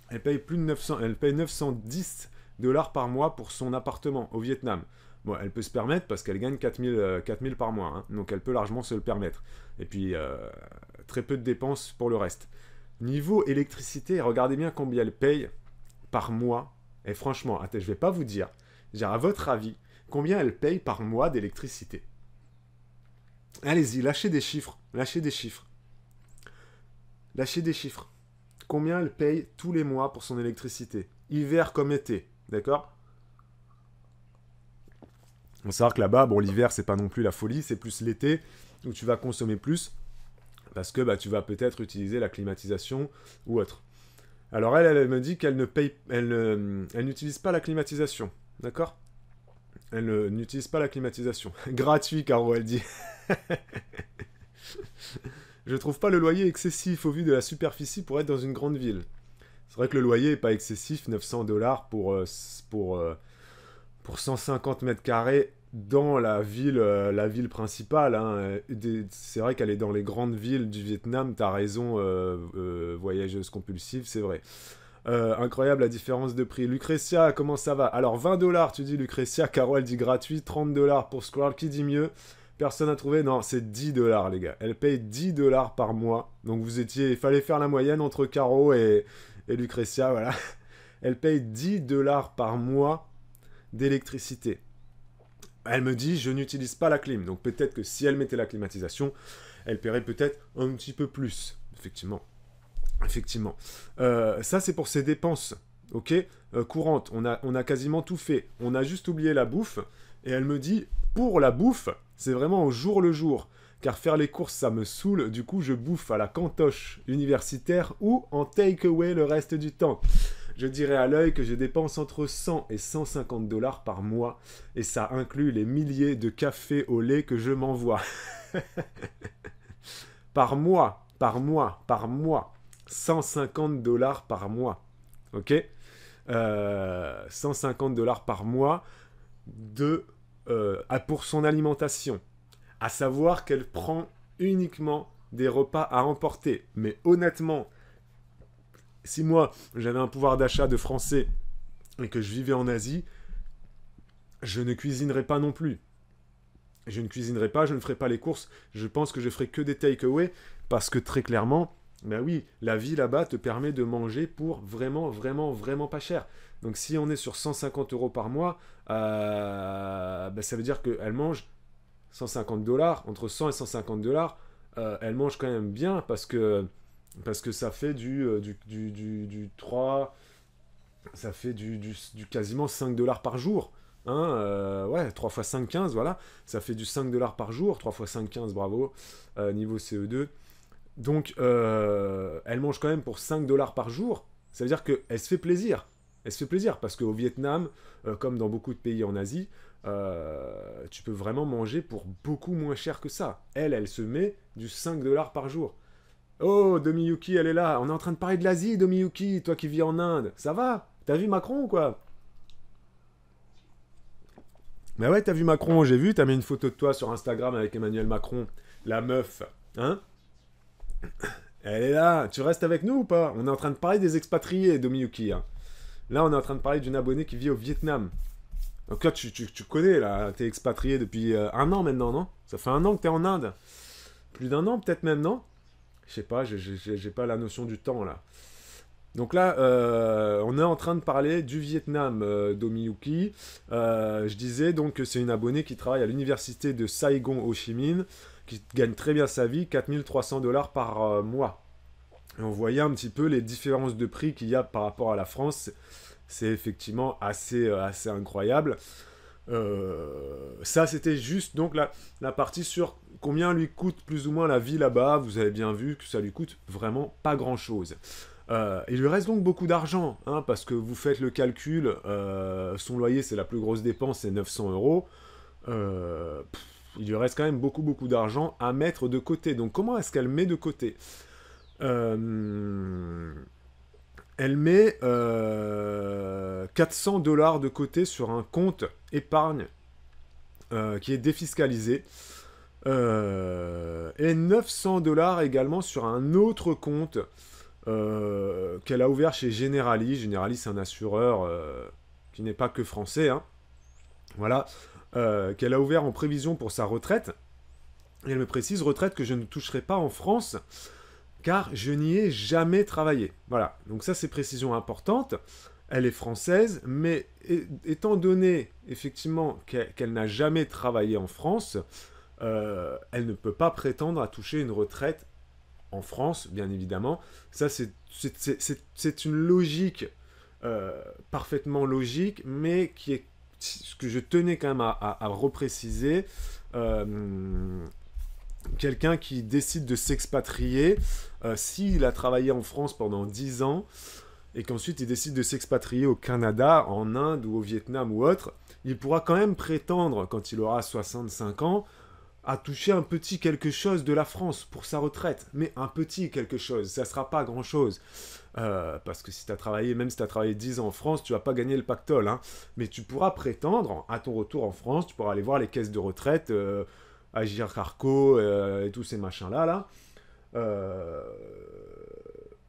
Elle paye plus de 900, elle paye 910 $ par mois pour son appartement au Vietnam. Bon, elle peut se permettre parce qu'elle gagne 4000 par mois, hein, donc elle peut largement se le permettre. Et puis, très peu de dépenses pour le reste. Niveau électricité, regardez bien combien elle paye par mois. Et franchement, attends, je ne vais pas vous dire, à votre avis, combien elle paye par mois d'électricité. Allez-y, lâchez des chiffres, lâchez des chiffres. Lâchez des chiffres. Combien elle paye tous les mois pour son électricité, hiver comme été. D'accord? On va savoir que là-bas, bon, l'hiver, c'est pas non plus la folie, c'est plus l'été où tu vas consommer plus parce que tu vas peut-être utiliser la climatisation ou autre. Alors elle me dit qu'elle elle n'utilise pas la climatisation, d'accord? Elle n'utilise pas la climatisation. Gratuit, Caro, elle dit. Je trouve pas le loyer excessif au vu de la superficie pour être dans une grande ville. C'est vrai que le loyer est pas excessif, 900 $ pour 150 mètres carrés dans la ville principale. Hein. C'est vrai qu'elle est dans les grandes villes du Vietnam, t'as raison, voyageuse compulsive, c'est vrai. Incroyable la différence de prix. Lucretia, comment ça va? Alors 20 $, tu dis Lucretia, Caro elle dit gratuit, 30 $ pour Squirrel, qui dit mieux? Personne n'a trouvé, non, c'est 10 $ les gars. Elle paye 10 $ par mois. Donc il fallait faire la moyenne entre Caro et Lucretia, voilà. Elle paye 10 $ par mois d'électricité. Elle me dit, je n'utilise pas la clim. Donc peut-être que si elle mettait la climatisation, elle paierait peut-être un petit peu plus. Effectivement. Effectivement. Ça, c'est pour ses dépenses, ok, courantes. On a quasiment tout fait. On a juste oublié la bouffe. Et elle me dit, pour la bouffe, c'est vraiment au jour le jour. Car faire les courses, ça me saoule. Du coup, je bouffe à la cantoche universitaire ou en take-away le reste du temps. Je dirais à l'œil que je dépense entre 100 et 150 $ par mois. Et ça inclut les milliers de cafés au lait que je m'envoie. Par mois. 150 $ par mois. Ok, 150 $ par mois pour son alimentation. À savoir qu'elle prend uniquement des repas à emporter. Mais honnêtement, si moi j'avais un pouvoir d'achat de français et que je vivais en Asie, je ne cuisinerais pas non plus. Je ne cuisinerai pas, je ne ferai pas les courses. Je pense que je ferai que des take-away parce que très clairement, ben oui, la vie là-bas te permet de manger pour vraiment, vraiment, vraiment pas cher. Donc si on est sur 150 € par mois, ben ça veut dire qu'elle mange 150 $, entre 100 et 150 $, elle mange quand même bien parce que Parce que ça fait du 3, ça fait du quasiment 5 dollars par jour. Hein, ouais, 3 fois 5, 15, voilà. Ça fait du 5 dollars par jour, 3 fois 5, 15, bravo, niveau CE2. Donc, elle mange quand même pour 5 dollars par jour. Ça veut dire qu'elle se fait plaisir. Elle se fait plaisir parce qu'au Vietnam, comme dans beaucoup de pays en Asie, tu peux vraiment manger pour beaucoup moins cher que ça. Elle se met du 5 dollars par jour. Oh, Domiyuki, elle est là. On est en train de parler de l'Asie, Domiyuki, toi qui vis en Inde. Ça va? T'as vu Macron ou quoi? Mais ouais, t'as vu Macron, j'ai vu, t'as mis une photo de toi sur Instagram avec Emmanuel Macron, la meuf. Hein? Elle est là. Tu restes avec nous ou pas? On est en train de parler des expatriés, Domiyuki. Hein. Là, on est en train de parler d'une abonnée qui vit au Vietnam. Donc là, tu connais, là, t'es expatrié depuis 1 an maintenant, non? Ça fait 1 an que t'es en Inde. Plus d'1 an, peut-être même, non? Je sais pas, j'ai pas la notion du temps, là. Donc là, on est en train de parler du Vietnam, Domiyuki. Je disais donc que c'est une abonnée qui travaille à l'université de Saigon Ho Chi Minh, qui gagne très bien sa vie, 4300 dollars par mois. Et on voyait un petit peu les différences de prix qu'il y a par rapport à la France. C'est effectivement assez incroyable. Ça, c'était juste donc la partie sur combien lui coûte plus ou moins la vie là-bas. Vous avez bien vu que ça lui coûte vraiment pas grand-chose. Il lui reste donc beaucoup d'argent, hein, parce que vous faites le calcul, son loyer c'est la plus grosse dépense, c'est 900 euros. Il lui reste quand même beaucoup d'argent à mettre de côté. Donc comment est-ce qu'elle met de côté? Elle met 400 dollars de côté sur un compte épargne qui est défiscalisé. Et 900 dollars également sur un autre compte qu'elle a ouvert chez Generali. Generali, c'est un assureur qui n'est pas que français. Hein. Voilà. Qu'elle a ouvert en prévision pour sa retraite. Et elle me précise, retraite que je ne toucherai pas en France, car je n'y ai jamais travaillé. Voilà. Donc ça, c'est précision importante. Elle est française, mais étant donné, effectivement, qu'elle n'a jamais travaillé en France, elle ne peut pas prétendre à toucher une retraite en France, bien évidemment. Ça, c'est une logique parfaitement logique, mais qui est ce que je tenais quand même à repréciser. Quelqu'un qui décide de s'expatrier, s'il a travaillé en France pendant 10 ans, et qu'ensuite il décide de s'expatrier au Canada, en Inde ou au Vietnam ou autre, il pourra quand même prétendre, quand il aura 65 ans, à toucher un petit quelque chose de la France pour sa retraite. Mais un petit quelque chose, ça ne sera pas grand-chose. Parce que si tu as travaillé, même si tu as travaillé 10 ans en France, tu vas pas gagner le pactole. Hein. Mais tu pourras prétendre, à ton retour en France, tu pourras aller voir les caisses de retraite, Agir Carco et tous ces machins-là. Là.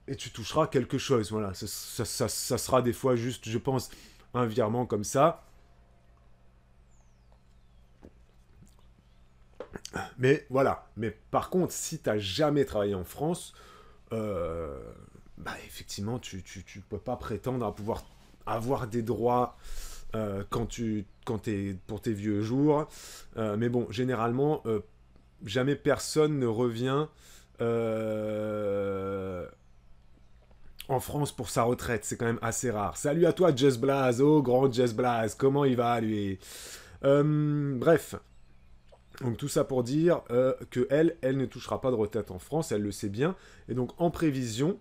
Et tu toucheras quelque chose. Voilà. Ça sera des fois juste, je pense, un virement comme ça. Mais voilà. Mais par contre, si tu n'as jamais travaillé en France, bah effectivement, tu peux pas prétendre à pouvoir avoir des droits quand t'es pour tes vieux jours. Mais bon, généralement, jamais personne ne revient en France pour sa retraite. C'est quand même assez rare. Salut à toi, Just Blaze. Oh, grand Just Blaze. Comment il va, lui? Bref. Donc tout ça pour dire que elle ne touchera pas de retraite en France, elle le sait bien. Et donc en prévision,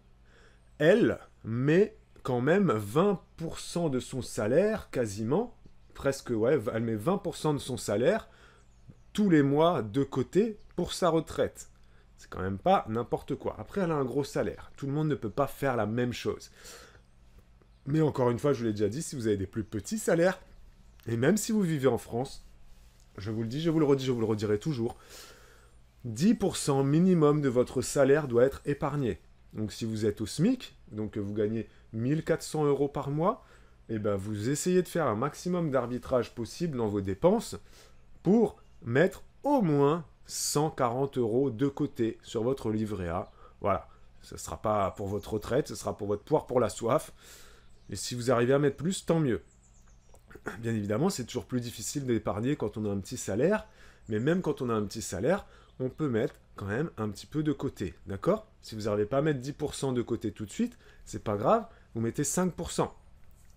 elle met quand même 20% de son salaire, quasiment, presque, ouais, elle met 20% de son salaire tous les mois de côté pour sa retraite. C'est quand même pas n'importe quoi. Après, elle a un gros salaire. Tout le monde ne peut pas faire la même chose. Mais encore une fois, je vous l'ai déjà dit, si vous avez des plus petits salaires, et même si vous vivez en France, je vous le dis, je vous le redis, je vous le redirai toujours, 10% minimum de votre salaire doit être épargné. Donc si vous êtes au SMIC, donc vous gagnez 1400 euros par mois, et ben vous essayez de faire un maximum d'arbitrage possible dans vos dépenses pour mettre au moins 140 euros de côté sur votre livret A. Voilà, ce ne sera pas pour votre retraite, ce sera pour votre poire pour la soif. Et si vous arrivez à mettre plus, tant mieux. Bien évidemment, c'est toujours plus difficile d'épargner quand on a un petit salaire, mais même quand on a un petit salaire, on peut mettre quand même un petit peu de côté, d'accord? Si vous n'arrivez pas à mettre 10% de côté tout de suite, c'est pas grave, vous mettez 5%.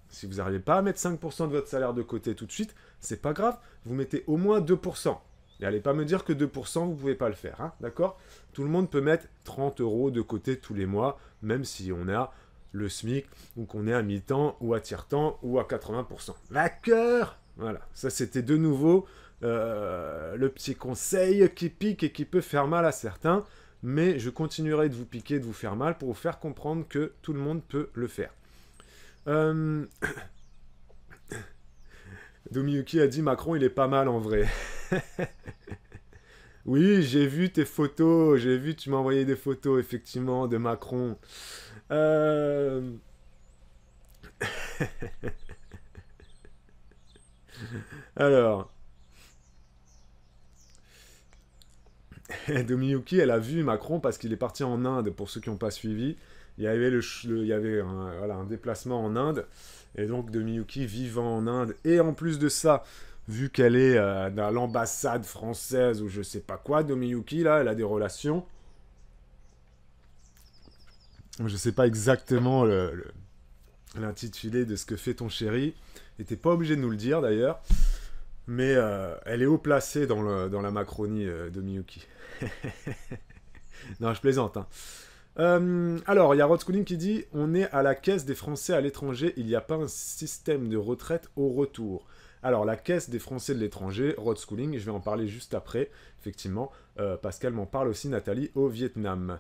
Si vous n'arrivez pas à mettre 5% de votre salaire de côté tout de suite, c'est pas grave, vous mettez au moins 2%. Et allez pas me dire que 2%, vous pouvez pas le faire, hein, d'accord? Tout le monde peut mettre 30 € de côté tous les mois, même si on a le SMIC, ou qu'on est à mi-temps, ou à tiers-temps, ou à 80%. D'accord? Voilà, ça c'était de nouveau le petit conseil qui pique et qui peut faire mal à certains, mais je continuerai de vous piquer, de vous faire mal, pour vous faire comprendre que tout le monde peut le faire. Domiyuki a dit Macron, il est pas mal en vrai. Oui, j'ai vu tes photos, j'ai vu, tu m'as envoyé des photos, effectivement, de Macron. Alors, Domiyuki, elle a vu Macron parce qu'il est parti en Inde, pour ceux qui n'ont pas suivi. Il y avait, il y avait un déplacement en Inde. Et donc, Domiyuki vivant en Inde. Et en plus de ça, vu qu'elle est dans l'ambassade française ou je sais pas quoi, Domiyuki, là, elle a des relations. Je sais pas exactement l'intitulé de ce que fait ton chéri. Et t'es pas obligé de nous le dire, d'ailleurs. Mais elle est haut placée dans la Macronie de Miyuki. Non, je plaisante. Hein. Alors, il y a Rod Schooling qui dit on est à la caisse des Français à l'étranger, il n'y a pas un système de retraite au retour. Alors, la caisse des Français de l'étranger, Rod Schooling, je vais en parler juste après, effectivement, parce qu'elle m'en parle aussi, Nathalie, au Vietnam.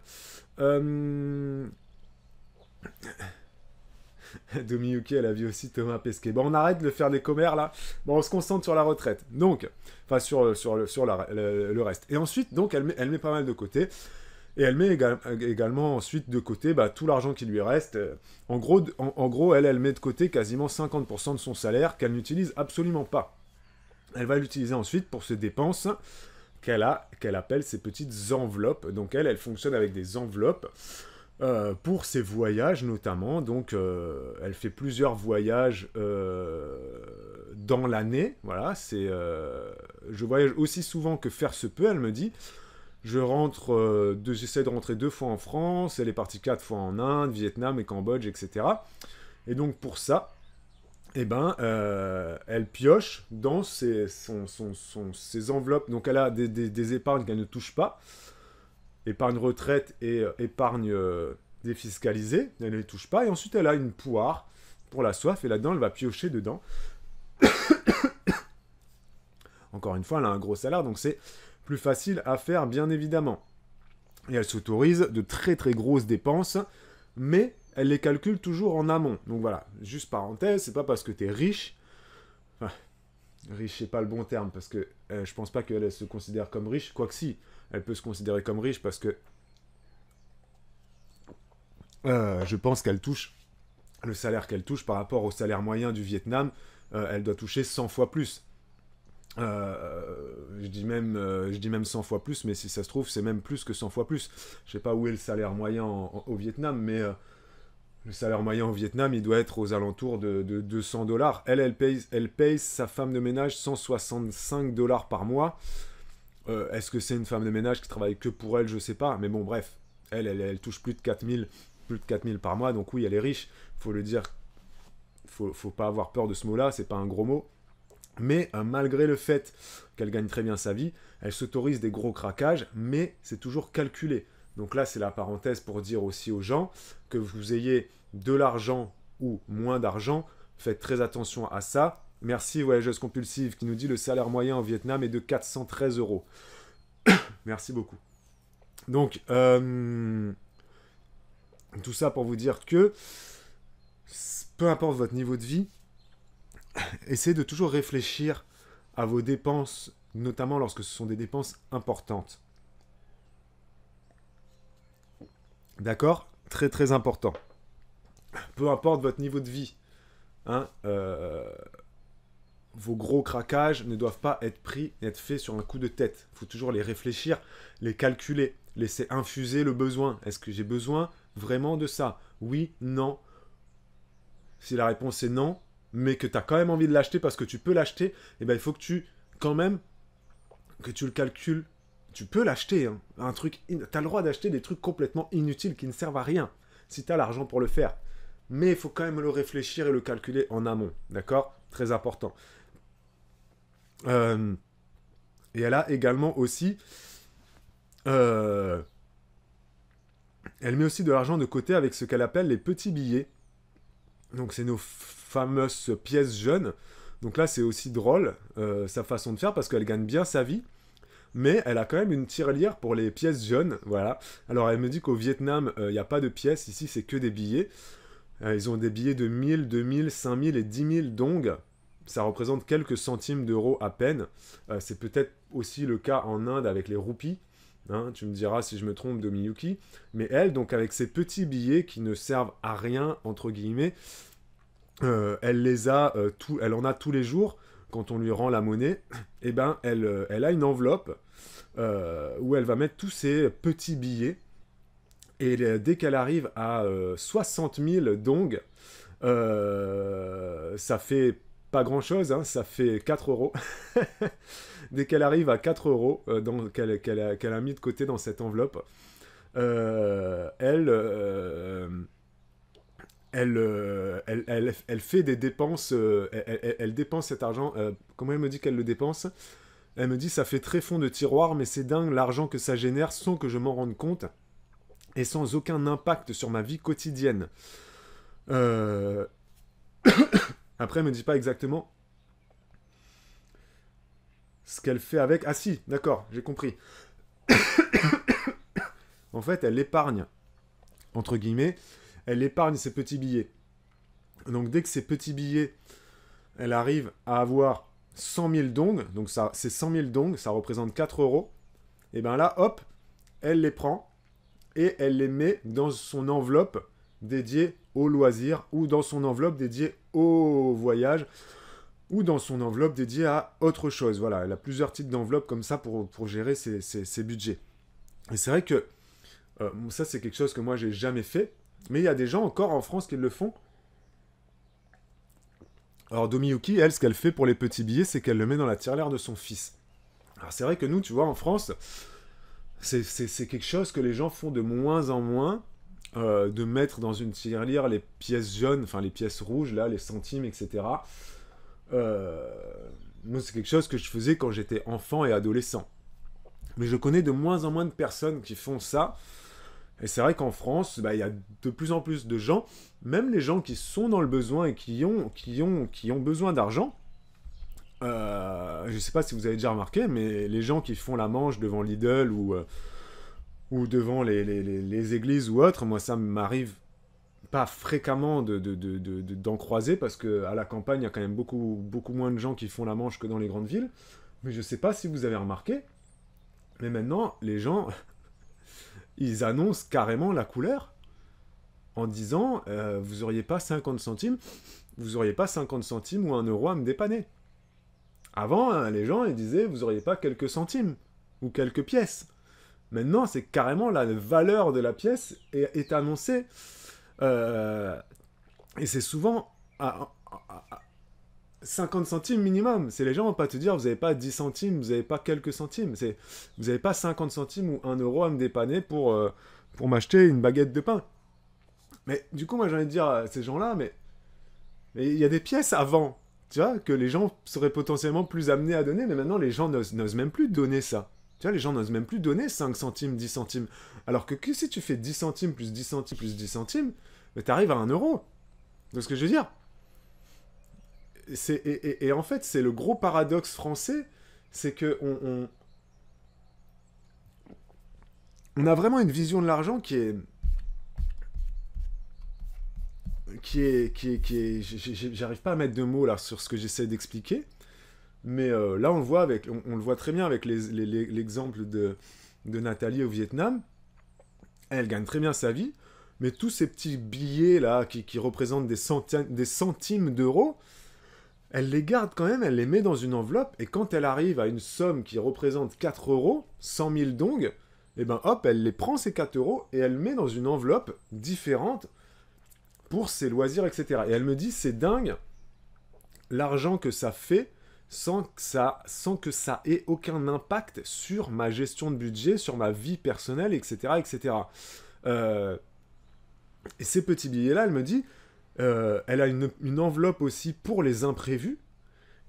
Domiyuki, elle a vu aussi Thomas Pesquet. Bon, on arrête de faire des commères là. Bon, on se concentre sur la retraite. Donc, enfin sur le reste. Et ensuite, donc, elle met pas mal de côté. Et elle met également ensuite de côté tout l'argent qui lui reste. En gros, elle met de côté quasiment 50% de son salaire qu'elle n'utilise absolument pas. Elle va l'utiliser ensuite pour ses dépenses qu'elle appelle ses petites enveloppes. Donc elle fonctionne avec des enveloppes. Pour ses voyages notamment, donc elle fait plusieurs voyages dans l'année, voilà, je voyage aussi souvent que faire se peut, elle me dit, j'essaie de rentrer 2 fois en France, elle est partie 4 fois en Inde, Vietnam et Cambodge, etc. Et donc pour ça, elle pioche dans ses enveloppes, donc elle a des épargnes qu'elle ne touche pas, épargne retraite et épargne défiscalisée, elle ne les touche pas, et ensuite elle a une poire pour la soif, et là-dedans elle va piocher dedans. Encore une fois, elle a un gros salaire, donc c'est plus facile à faire, bien évidemment. Et elle s'autorise de très très grosses dépenses, mais elle les calcule toujours en amont. Donc voilà, juste parenthèse, c'est pas parce que t'es riche, enfin, riche c'est pas le bon terme, parce que je pense pas qu'elle se considère comme riche, quoique si, elle peut se considérer comme riche parce que je pense qu'elle touche le salaire qu'elle touche par rapport au salaire moyen du Vietnam, elle doit toucher 100 fois plus. Je dis même 100 fois plus, mais si ça se trouve, c'est même plus que 100 fois plus. Je sais pas où est le salaire moyen au Vietnam, mais le salaire moyen au Vietnam, il doit être aux alentours de 200 $. Elle paye sa femme de ménage 165 $ par mois. Est-ce que c'est une femme de ménage qui travaille que pour elle? Je sais pas. Mais bon, bref. Elle touche plus de 4000 par mois. Donc oui, elle est riche. Faut le dire. Faut pas avoir peur de ce mot-là. C'est pas un gros mot. Mais malgré le fait qu'elle gagne très bien sa vie, elle s'autorise des gros craquages. Mais c'est toujours calculé. Donc là, c'est la parenthèse pour dire aussi aux gens que vous ayez de l'argent ou moins d'argent. Faites très attention à ça. Merci, voyageuse compulsive, qui nous dit le salaire moyen au Vietnam est de 413 €. Merci beaucoup. Donc, tout ça pour vous dire que, peu importe votre niveau de vie, essayez de toujours réfléchir à vos dépenses, notamment lorsque ce sont des dépenses importantes. D'accord? Très très important. Peu importe votre niveau de vie, hein, vos gros craquages ne doivent pas être faits sur un coup de tête. Il faut toujours les réfléchir, les calculer, laisser infuser le besoin. Est-ce que j'ai besoin vraiment de ça? Oui, non. Si la réponse est non, mais que tu as quand même envie de l'acheter parce que tu peux l'acheter, il faut que tu le calcules tu peux l'acheter. Hein. T'as le droit d'acheter des trucs complètement inutiles qui ne servent à rien, si t'as l'argent pour le faire. Mais il faut quand même le réfléchir et le calculer en amont, d'accord? Très important. Et elle a également aussi... elle met aussi de l'argent de côté avec ce qu'elle appelle les petits billets. Donc c'est nos fameuses pièces jeunes. Donc là c'est aussi drôle, sa façon de faire, parce qu'elle gagne bien sa vie. Mais elle a quand même une tirelire pour les pièces jaunes, voilà. Alors elle me dit qu'au Vietnam, il n'y a pas de pièces, ici c'est que des billets. Ils ont des billets de 1000, 2000, 5000 et 10 000 dong. Ça représente quelques centimes d'euros à peine. C'est peut-être aussi le cas en Inde avec les roupies. Hein, tu me diras si je me trompe de Miyuki. Mais elle, donc avec ces petits billets qui ne servent à rien, entre guillemets, elle en a tous les jours. Quand on lui rend la monnaie, eh ben, elle a une enveloppe où elle va mettre tous ses petits billets. Et dès qu'elle arrive à 60 000 dong, ça fait pas grand-chose, hein, ça fait 4 euros. Dès qu'elle arrive à 4 euros qu'elle a mis de côté dans cette enveloppe, elle fait des dépenses, elle dépense cet argent. Comment elle me dit qu'elle le dépense? Elle me dit ça fait très fond de tiroir, mais c'est dingue l'argent que ça génère sans que je m'en rende compte et sans aucun impact sur ma vie quotidienne. Après, elle me dit pas exactement ce qu'elle fait avec. Ah si, d'accord, j'ai compris. En fait, elle épargne, entre guillemets, elle épargne ses petits billets. Donc dès que ces petits billets, elle arrive à avoir 100 000 dong, donc ça, c'est 100 000 dong, ça représente 4 euros, et bien là, hop, elle les prend et elle les met dans son enveloppe dédiée au loisir ou dans son enveloppe dédiée au voyage ou dans son enveloppe dédiée à autre chose. Voilà, elle a plusieurs types d'enveloppes comme ça pour gérer ses budgets. Et c'est vrai que ça, c'est quelque chose que moi, j'ai jamais fait, mais il y a des gens encore en France qui le font. Alors Domiyuki, elle, ce qu'elle fait pour les petits billets, c'est qu'elle le met dans la tirelire de son fils. Alors c'est vrai que nous, tu vois, en France, c'est quelque chose que les gens font de moins en moins, de mettre dans une tirelire les pièces jaunes, enfin les pièces rouges, là, les centimes, etc. Moi, c'est quelque chose que je faisais quand j'étais enfant et adolescent. Mais je connais de moins en moins de personnes qui font ça. Et c'est vrai qu'en France, bah, y a de plus en plus de gens, même les gens qui sont dans le besoin et qui ont besoin d'argent. Je ne sais pas si vous avez déjà remarqué, mais les gens qui font la manche devant Lidl ou devant les églises ou autres, moi ça m'arrive pas fréquemment d'en croiser parce qu'à la campagne, il y a quand même beaucoup, beaucoup moins de gens qui font la manche que dans les grandes villes. Mais je ne sais pas si vous avez remarqué, mais maintenant, les gens... ils annoncent carrément la couleur en disant vous auriez pas 50 centimes, vous auriez pas 50 centimes ou 1 euro à me dépanner. Avant, hein, les gens ils disaient vous auriez pas quelques centimes ou quelques pièces. Maintenant, c'est carrément la valeur de la pièce est annoncée. Et c'est souvent à 50 centimes minimum. C'est les gens vont pas te dire vous n'avez pas 10 centimes, vous n'avez pas quelques centimes. C'est vous n'avez pas 50 centimes ou 1 euro à me dépanner pour m'acheter une baguette de pain. Mais du coup, moi j'ai envie de dire à ces gens-là, mais il y a des pièces avant, tu vois, que les gens seraient potentiellement plus amenés à donner, mais maintenant les gens n'osent même plus donner ça. Tu vois, les gens n'osent même plus donner 5 centimes, 10 centimes. Alors que si tu fais 10 centimes plus 10 centimes plus 10 centimes, tu arrives à 1 euro. C'est ce que je veux dire. Et en fait, c'est le gros paradoxe français, c'est que on a vraiment une vision de l'argent qui est j'arrive pas à mettre de mots là sur ce que j'essaie d'expliquer, mais là on le voit on le voit très bien avec l'exemple de Nathalie au Vietnam. Elle gagne très bien sa vie, mais tous ces petits billets là qui représentent des centimes d'euros, elle les garde quand même, elle les met dans une enveloppe, et quand elle arrive à une somme qui représente 4 euros, 100 000 dong, et ben hop, elle les prend ces 4 euros, et elle met dans une enveloppe différente pour ses loisirs, etc. Et elle me dit, c'est dingue, l'argent que ça fait sans que ça ait aucun impact sur ma gestion de budget, sur ma vie personnelle, etc. etc. Et ces petits billets-là, elle me dit, elle a une enveloppe aussi pour les imprévus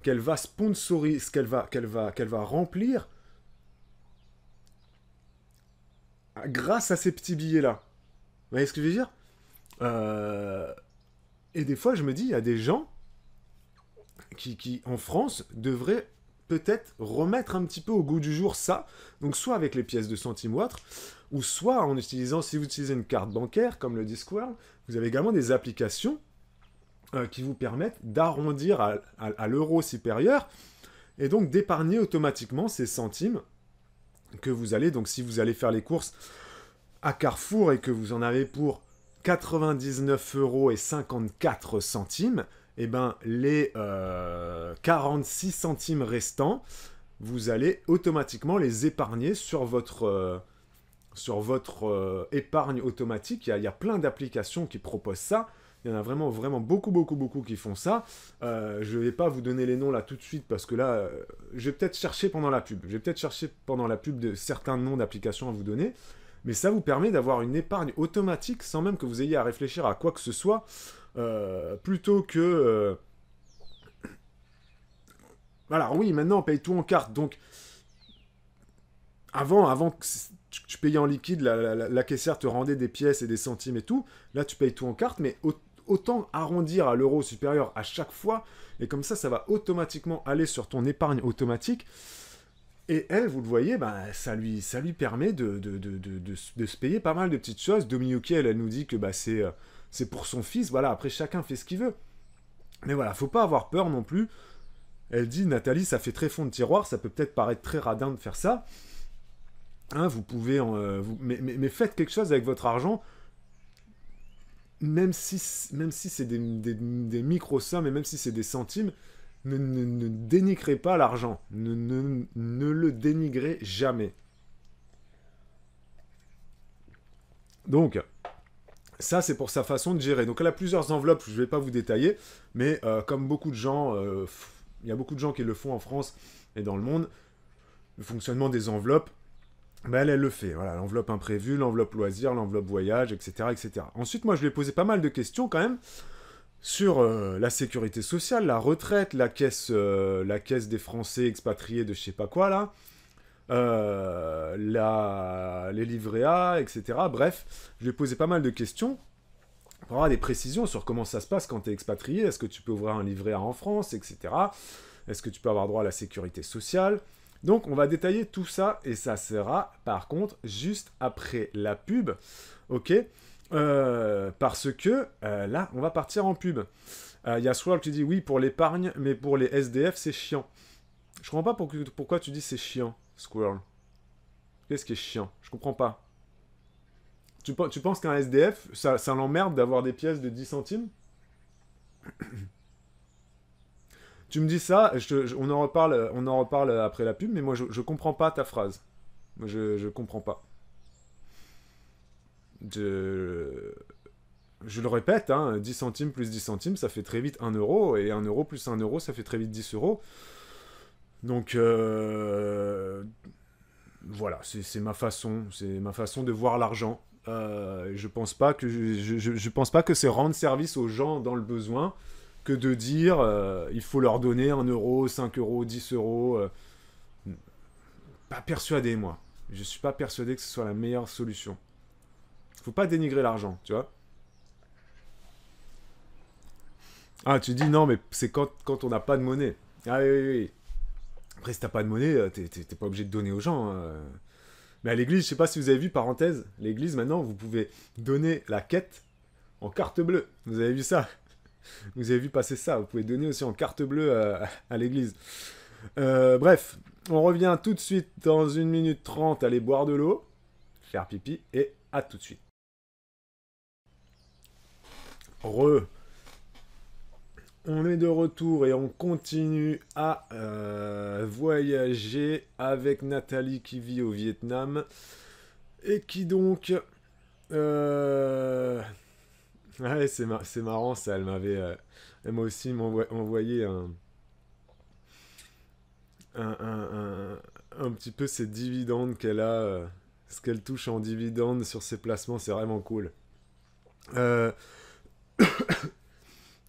qu'elle va sponsoriser, qu'elle va remplir grâce à ces petits billets-là. Vous voyez ce que je veux dire? Et des fois, je me dis, il y a des gens qui, en France, devraient peut-être remettre un petit peu au goût du jour ça. Donc, soit avec les pièces de centimes ou autre, ou soit en utilisant, si vous utilisez une carte bancaire, comme le Discworld, vous avez également des applications qui vous permettent d'arrondir à l'euro supérieur et donc d'épargner automatiquement ces centimes que vous allez, donc si vous allez faire les courses à Carrefour et que vous en avez pour 99,54 €, et ben les 46 centimes restants, vous allez automatiquement les épargner sur votre épargne automatique. Il y a plein d'applications qui proposent ça. Il y en a vraiment, vraiment beaucoup, beaucoup, beaucoup qui font ça. Je ne vais pas vous donner les noms là tout de suite parce que là, je vais peut-être chercher pendant la pub. Je vais peut-être chercher pendant la pub de certains noms d'applications à vous donner. Mais ça vous permet d'avoir une épargne automatique sans même que vous ayez à réfléchir à quoi que ce soit. Plutôt que... Voilà, oui, maintenant on paye tout en carte. Donc, avant que tu payais en liquide, la caissière te rendait des pièces et des centimes et tout. Là, tu payes tout en carte, mais autant arrondir à l'euro supérieur à chaque fois. Et comme ça va automatiquement aller sur ton épargne automatique. Et elle, vous le voyez, bah, ça lui permet de se payer pas mal de petites choses. Domiyuki, elle nous dit que bah, c'est pour son fils. Voilà, après, chacun fait ce qu'il veut. Mais voilà, faut pas avoir peur non plus. Elle dit, Nathalie, ça fait très fond de tiroir. Ça peut peut-être paraître très radin de faire ça. Hein, vous pouvez... mais faites quelque chose avec votre argent. Même si c'est des micro-sommes et même si c'est des centimes, ne dénigrez pas l'argent. Ne le dénigrez jamais. Donc, ça, c'est pour sa façon de gérer. Donc, elle a plusieurs enveloppes, je ne vais pas vous détailler, mais comme beaucoup de gens, il y a beaucoup de gens qui le font en France et dans le monde, le fonctionnement des enveloppes, ben elle le fait. Voilà, l'enveloppe imprévue, l'enveloppe loisir, l'enveloppe voyage, etc., etc. Ensuite, moi, je lui ai posé pas mal de questions quand même sur la sécurité sociale, la retraite, la caisse des Français expatriés de je sais pas quoi là, les livrets A, etc. Bref, je lui ai posé pas mal de questions pour avoir des précisions sur comment ça se passe quand tu es expatrié. Est-ce que tu peux ouvrir un livret A en France, etc. Est-ce que tu peux avoir droit à la sécurité sociale? Donc, on va détailler tout ça et ça sera, par contre, juste après la pub. Ok? Parce que là, on va partir en pub. Il y a Swirl qui dit oui pour l'épargne, mais pour les SDF, c'est chiant. Je comprends pas pourquoi tu dis c'est chiant, Squirrel. Qu'est-ce qui est chiant? Je comprends pas. Tu penses qu'un SDF, ça l'emmerde d'avoir des pièces de 10 centimes? Tu me dis ça, on en reparle après la pub, mais moi je comprends pas ta phrase. Moi je comprends pas. Je le répète, hein, 10 centimes plus 10 centimes, ça fait très vite 1 euro, et 1 euro plus 1 euro, ça fait très vite 10 euros. Donc, voilà, c'est ma façon de voir l'argent. Je pense pas que c'est rendre service aux gens dans le besoin que de dire il faut leur donner 1 euro, 5 euros, 10 euros. Pas persuadé, moi. Je suis pas persuadé que ce soit la meilleure solution. Faut pas dénigrer l'argent, tu vois. Ah, tu dis non, mais c'est quand on n'a pas de monnaie. Ah oui, oui, oui. Après, si t'as pas de monnaie, t'es pas obligé de donner aux gens. Mais à l'église, je sais pas si vous avez vu, parenthèse, l'église, maintenant, vous pouvez donner la quête en carte bleue. Vous avez vu ça? Vous avez vu passer ça? Vous pouvez donner aussi en carte bleue à l'église. Bref, on revient tout de suite dans 1 minute 30 aller boire de l'eau, faire pipi, et à tout de suite. On est de retour et on continue à voyager avec Nathalie qui vit au Vietnam et qui donc... Ouais, c'est marrant ça, elle m'a aussi envoyé un petit peu ses dividendes qu'elle a, ce qu'elle touche en dividendes sur ses placements, c'est vraiment cool. Euh,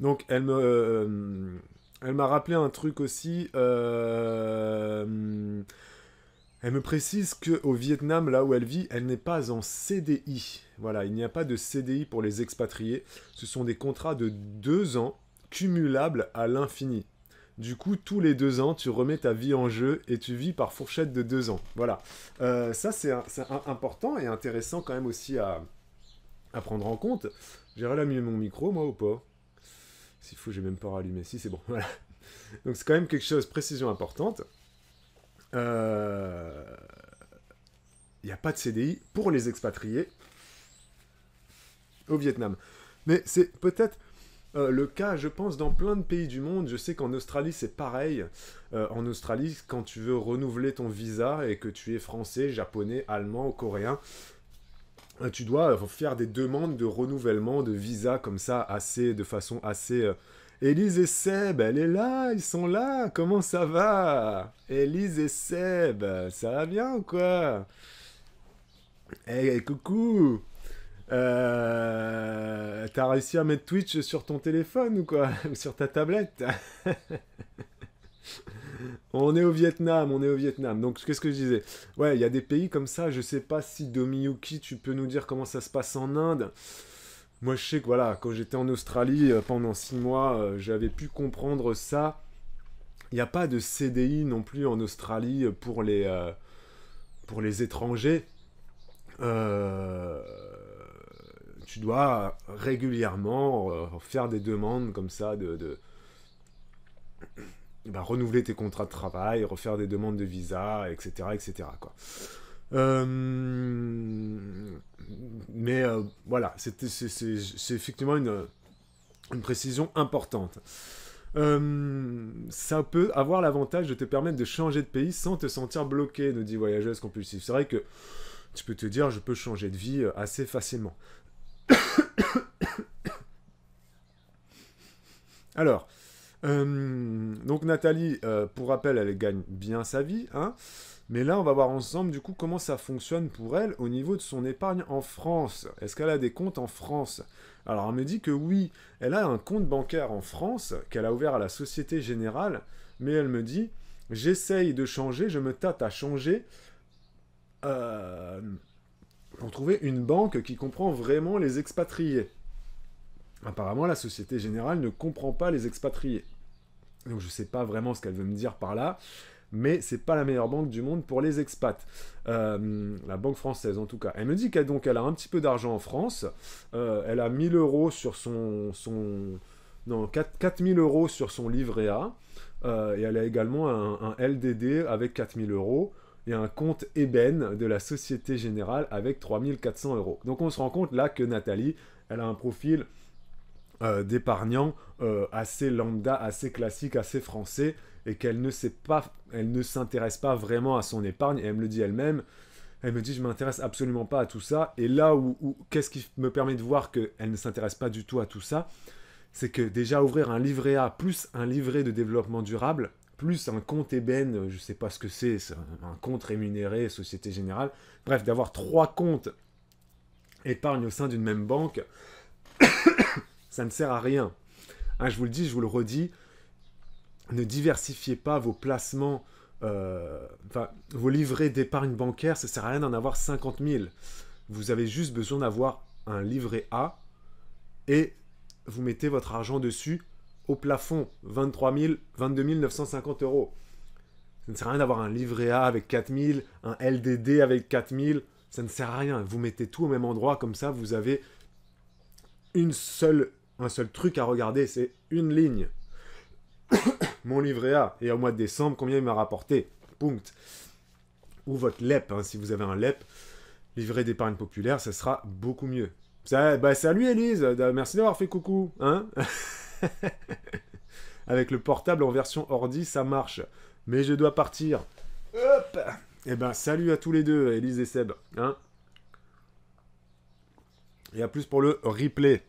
donc elle m'a rappelé un truc aussi. Elle me précise qu'au Vietnam, là où elle vit, elle n'est pas en CDI. Voilà, il n'y a pas de CDI pour les expatriés. Ce sont des contrats de 2 ans, cumulables à l'infini. Du coup, tous les 2 ans, tu remets ta vie en jeu et tu vis par fourchette de 2 ans. Voilà. Ça, c'est important et intéressant quand même aussi à prendre en compte. J'ai rallumé mon micro, moi, ou pas? S'il faut, j'ai même pas rallumé. Si, c'est bon. Voilà. Donc, c'est quand même quelque chose, précision importante. Il n'y a pas de CDI pour les expatriés au Vietnam. Mais c'est peut-être le cas, je pense, dans plein de pays du monde. Je sais qu'en Australie, c'est pareil. En Australie, quand tu veux renouveler ton visa et que tu es français, japonais, allemand, coréen, tu dois faire des demandes de renouvellement de visa comme ça, de façon assez... Élise et Seb, elle est là, ils sont là, comment ça va? Élise et Seb, ça va bien ou quoi? Hey, coucou! T'as réussi à mettre Twitch sur ton téléphone ou quoi? Ou sur ta tablette? On est au Vietnam, on est au Vietnam. Donc, qu'est-ce que je disais? Ouais, il y a des pays comme ça, je sais pas si Domiyuki, tu peux nous dire comment ça se passe en Inde. Moi, je sais que voilà, quand j'étais en Australie pendant 6 mois, j'avais pu comprendre ça. Il n'y a pas de CDI non plus en Australie pour les étrangers. Tu dois régulièrement faire des demandes comme ça renouveler tes contrats de travail, refaire des demandes de visa, etc. etc. quoi. Mais voilà, c'est effectivement une précision importante. Ça peut avoir l'avantage de te permettre de changer de pays sans te sentir bloqué, nous dit Voyageuse Compulsive. C'est vrai que tu peux te dire, je peux changer de vie assez facilement. Alors, donc Nathalie, pour rappel, elle gagne bien sa vie, hein. Mais là, on va voir ensemble, du coup, comment ça fonctionne pour elle au niveau de son épargne en France. Est-ce qu'elle a des comptes en France? Alors, elle me dit que oui, elle a un compte bancaire en France qu'elle a ouvert à la Société Générale, mais elle me dit, j'essaye de changer, je me tâte à changer pour trouver une banque qui comprend vraiment les expatriés. Apparemment, la Société Générale ne comprend pas les expatriés. Donc, je ne sais pas vraiment ce qu'elle veut me dire par là. Mais c'est pas la meilleure banque du monde pour les expats. La banque française, en tout cas. Elle me dit qu'elle a un petit peu d'argent en France. Elle a 1000 euros sur non, 4000 euros sur son livret A. Et elle a également un LDD avec 4000 euros. Et un compte Eben de la Société Générale avec 3400 euros. Donc on se rend compte là que Nathalie, elle a un profil d'épargnant assez lambda, assez classique, assez français, et qu'elle ne sait pas, elle ne s'intéresse pas vraiment à son épargne, et elle me le dit elle-même, elle me dit je m'intéresse absolument pas à tout ça, et là où qu'est-ce qui me permet de voir qu'elle ne s'intéresse pas du tout à tout ça, c'est que déjà ouvrir un livret A plus un livret de développement durable, plus un compte ébène, je sais pas ce que c'est un compte rémunéré, Société Générale, bref, d'avoir 3 comptes épargne au sein d'une même banque, ça ne sert à rien. Hein, je vous le dis, je vous le redis, ne diversifiez pas vos placements, vos livrets d'épargne bancaire, ça ne sert à rien d'en avoir 50 000. Vous avez juste besoin d'avoir un livret A et vous mettez votre argent dessus au plafond, 22 950 euros. Ça ne sert à rien d'avoir un livret A avec 4 000, un LDD avec 4 000, ça ne sert à rien. Vous mettez tout au même endroit, comme ça vous avez un seul truc à regarder, c'est une ligne. Mon livret A, et au mois de décembre, combien il m'a rapporté? Punct. Ou votre LEP, hein, si vous avez un LEP, livret d'épargne populaire, ça sera beaucoup mieux. Salut Elise, merci d'avoir fait coucou. Hein. Avec le portable en version ordi, ça marche. Mais je dois partir. Hop. Salut à tous les deux, Elise et Seb. Hein. Et à plus pour le replay.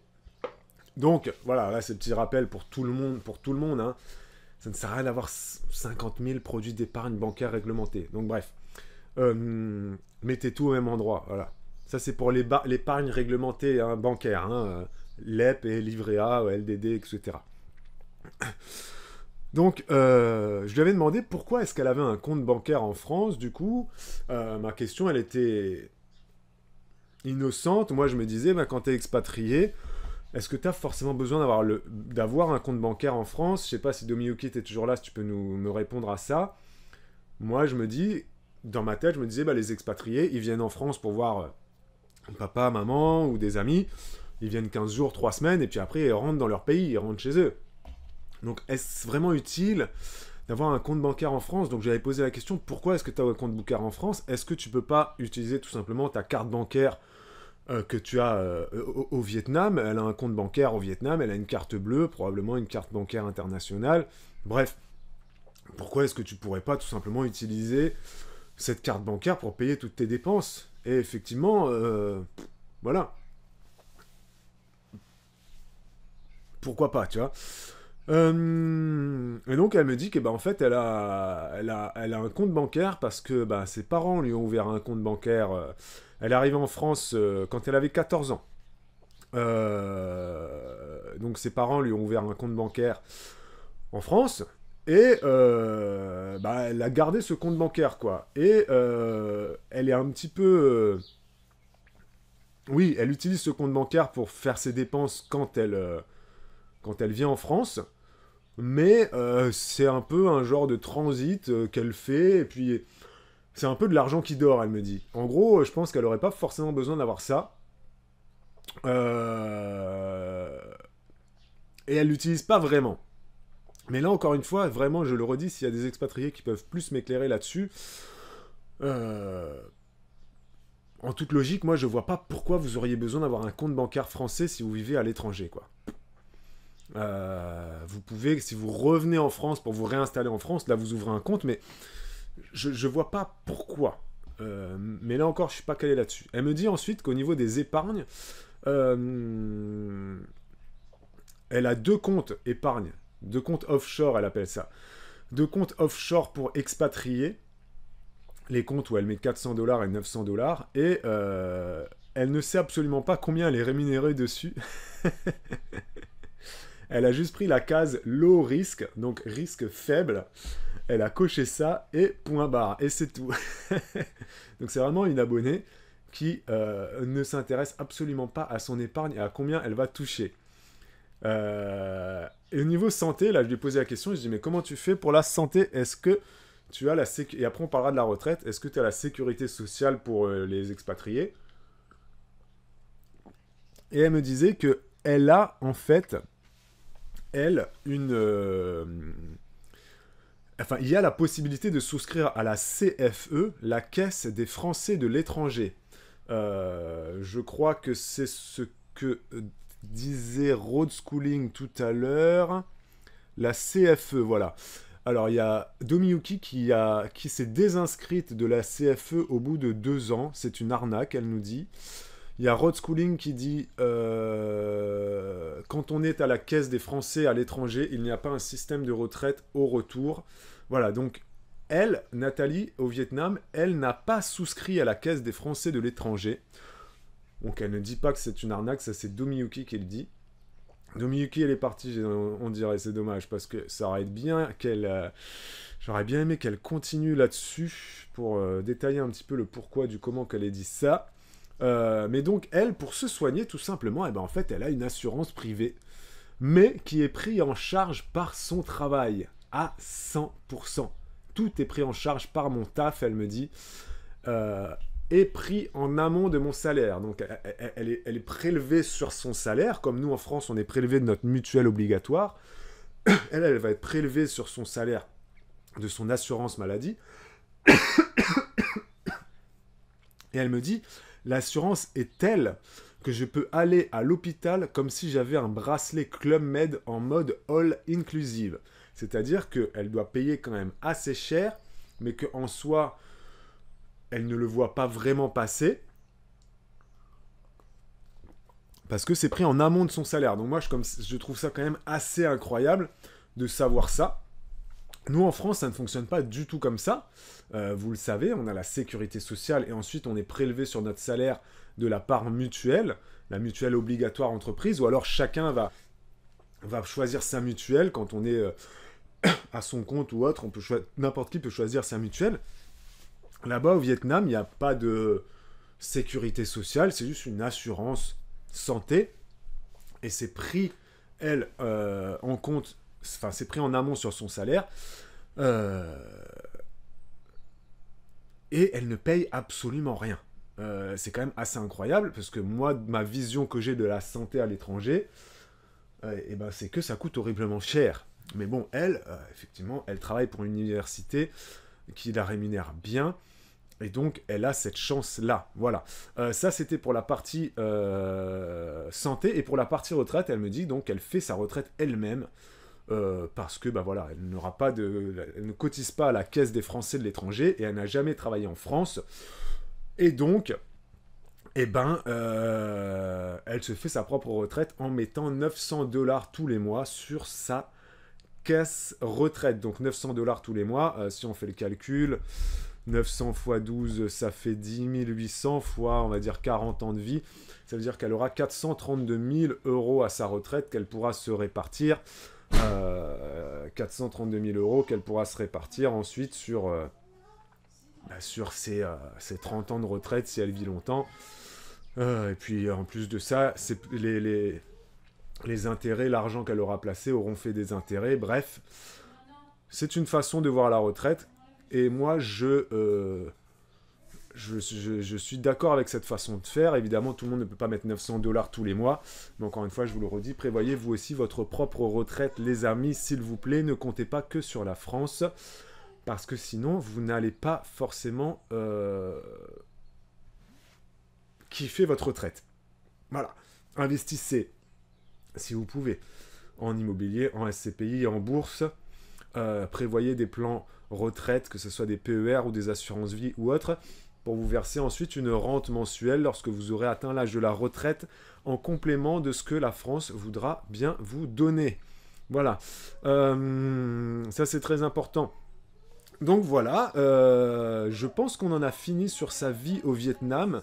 Donc, voilà, là, c'est le petit rappel pour tout le monde. Hein. Ça ne sert à rien d'avoir 50 000 produits d'épargne bancaire réglementés. Donc bref, mettez tout au même endroit. Voilà. Ça, c'est pour l'épargne réglementée hein, bancaire. Hein, LEP et livret A, LDD, etc. Donc, je lui avais demandé pourquoi est-ce qu'elle avait un compte bancaire en France. Du coup, ma question, elle était innocente. Moi, je me disais, bah, quand tu es expatrié, est-ce que tu as forcément besoin d'avoir un compte bancaire en France? Je sais pas si Domiyuki était toujours là, si tu peux me répondre à ça. Moi, je me dis, dans ma tête, je me disais, bah, les expatriés, ils viennent en France pour voir papa, maman ou des amis. Ils viennent 15 jours, 3 semaines, et puis après, ils rentrent dans leur pays, ils rentrent chez eux. Donc, est-ce vraiment utile d'avoir un compte bancaire en France? Donc, j'avais posé la question, pourquoi est-ce que tu as un compte bancaire en France? Est-ce que tu peux pas utiliser tout simplement ta carte bancaire que tu as au Vietnam? Elle a un compte bancaire au Vietnam, elle a une carte bleue, probablement une carte bancaire internationale. Bref, pourquoi est-ce que tu pourrais pas tout simplement utiliser cette carte bancaire pour payer toutes tes dépenses? Et effectivement, voilà. Pourquoi pas, tu vois? Et donc elle me dit que bah, en fait elle a un compte bancaire parce que bah, ses parents lui ont ouvert un compte bancaire. Elle est arrivée en France quand elle avait 14 ans. Donc ses parents lui ont ouvert un compte bancaire en France. Et bah, elle a gardé ce compte bancaire, quoi. Et elle est un petit peu... oui, elle utilise ce compte bancaire pour faire ses dépenses quand elle vient en France. Mais c'est un peu un genre de transit qu'elle fait. Et puis, c'est un peu de l'argent qui dort, elle me dit. En gros, je pense qu'elle n'aurait pas forcément besoin d'avoir ça. Et elle l'utilise pas vraiment. Mais là, encore une fois, vraiment, je le redis, s'il y a des expatriés qui peuvent plus m'éclairer là-dessus, en toute logique, moi, je vois pas pourquoi vous auriez besoin d'avoir un compte bancaire français si vous vivez à l'étranger, quoi. Vous pouvez, si vous revenez en France pour vous réinstaller en France, là, vous ouvrez un compte, mais je vois pas pourquoi. Mais là encore, je suis pas calé là-dessus. Elle me dit ensuite qu'au niveau des épargnes, elle a 2 comptes épargne. 2 comptes offshore, elle appelle ça. 2 comptes offshore pour expatriés. Les comptes où elle met $400 et $900. Et elle ne sait absolument pas combien elle est rémunérée dessus. Elle a juste pris la case low risk, donc risque faible. Elle a coché ça et point barre. Et c'est tout. Donc c'est vraiment une abonnée qui ne s'intéresse absolument pas à son épargne et à combien elle va toucher. Et au niveau santé, là je lui ai posé la question, je lui ai dit mais comment tu fais pour la santé? Est-ce que tu as la sécurité? Et après on parlera de la retraite. Est-ce que tu as la sécurité sociale pour les expatriés? Et elle me disait que elle a en fait, elle, enfin, il y a la possibilité de souscrire à la CFE, la Caisse des Français de l'étranger. Je crois que c'est ce que disait Road Schooling tout à l'heure. La CFE, voilà. Alors, il y a Domiyuki qui s'est désinscrite de la CFE au bout de 2 ans. C'est une arnaque, elle nous dit. Il y a Road Schooling qui dit quand on est à la caisse des Français à l'étranger, il n'y a pas un système de retraite au retour. Voilà, donc elle, Nathalie, au Vietnam, elle n'a pas souscrit à la caisse des Français de l'étranger. Donc elle ne dit pas que c'est une arnaque, ça c'est Domiyuki qui le dit. Domiyuki, elle est partie, on dirait, c'est dommage, parce que ça aurait été bien qu'elle... j'aurais bien aimé qu'elle continue là-dessus pour détailler un petit peu le pourquoi du comment qu'elle ait dit ça. Mais donc, elle, pour se soigner, tout simplement, eh ben, en fait, elle a une assurance privée, mais qui est prise en charge par son travail, à 100%. Tout est pris en charge par mon taf, elle me dit, et pris en amont de mon salaire. Donc, elle est prélevée sur son salaire, comme nous, en France, on est prélevé de notre mutuelle obligatoire. Elle va être prélevée sur son salaire de son assurance maladie. Et elle me dit... l'assurance est telle que je peux aller à l'hôpital comme si j'avais un bracelet Club Med en mode all inclusive. C'est-à-dire qu'elle doit payer quand même assez cher, mais qu'en soi, elle ne le voit pas vraiment passer. Parce que c'est pris en amont de son salaire. Donc moi, je trouve ça quand même assez incroyable de savoir ça. Nous, en France, ça ne fonctionne pas du tout comme ça. Vous le savez, on a la sécurité sociale et ensuite on est prélevé sur notre salaire de la part mutuelle, la mutuelle obligatoire entreprise, ou alors chacun va choisir sa mutuelle quand on est à son compte ou autre. N'importe qui peut choisir sa mutuelle. Là-bas, au Vietnam, il n'y a pas de sécurité sociale, c'est juste une assurance santé. Et c'est pris, elle, en compte, enfin, c'est pris en amont sur son salaire. Euh, et elle ne paye absolument rien. C'est quand même assez incroyable, parce que moi, ma vision que j'ai de la santé à l'étranger, et ben, c'est que ça coûte horriblement cher. Mais bon, elle, effectivement, elle travaille pour une université qui la rémunère bien, et donc elle a cette chance-là. Voilà. Ça, c'était pour la partie santé, et pour la partie retraite, elle me dit donc qu'elle fait sa retraite elle-même, parce que bah voilà, elle ne cotise pas à la caisse des Français de l'étranger, et elle n'a jamais travaillé en France, et donc eh ben, elle se fait sa propre retraite en mettant 900 dollars tous les mois sur sa caisse retraite. Donc 900 dollars tous les mois, si on fait le calcul, 900 fois 12, ça fait 10 800 fois, on va dire, 40 ans de vie. Ça veut dire qu'elle aura 432 000 euros à sa retraite qu'elle pourra se répartir. 432 000 euros qu'elle pourra se répartir ensuite sur ses 30 ans de retraite si elle vit longtemps. Et puis en plus de ça, les intérêts, l'argent qu'elle aura placé auront fait des intérêts. Bref, c'est une façon de voir la retraite. Et moi, je suis d'accord avec cette façon de faire. Évidemment, tout le monde ne peut pas mettre 900 dollars tous les mois. Mais encore une fois, je vous le redis, prévoyez vous aussi votre propre retraite, les amis, s'il vous plaît. Ne comptez pas que sur la France. Parce que sinon, vous n'allez pas forcément kiffer votre retraite. Voilà. Investissez, si vous pouvez, en immobilier, en SCPI, en bourse. Prévoyez des plans retraite, que ce soit des PER ou des assurances vie ou autres, pour vous verser ensuite une rente mensuelle lorsque vous aurez atteint l'âge de la retraite, en complément de ce que la France voudra bien vous donner. Voilà. Ça, c'est très important. Donc voilà, je pense qu'on en a fini sur sa vie au Vietnam.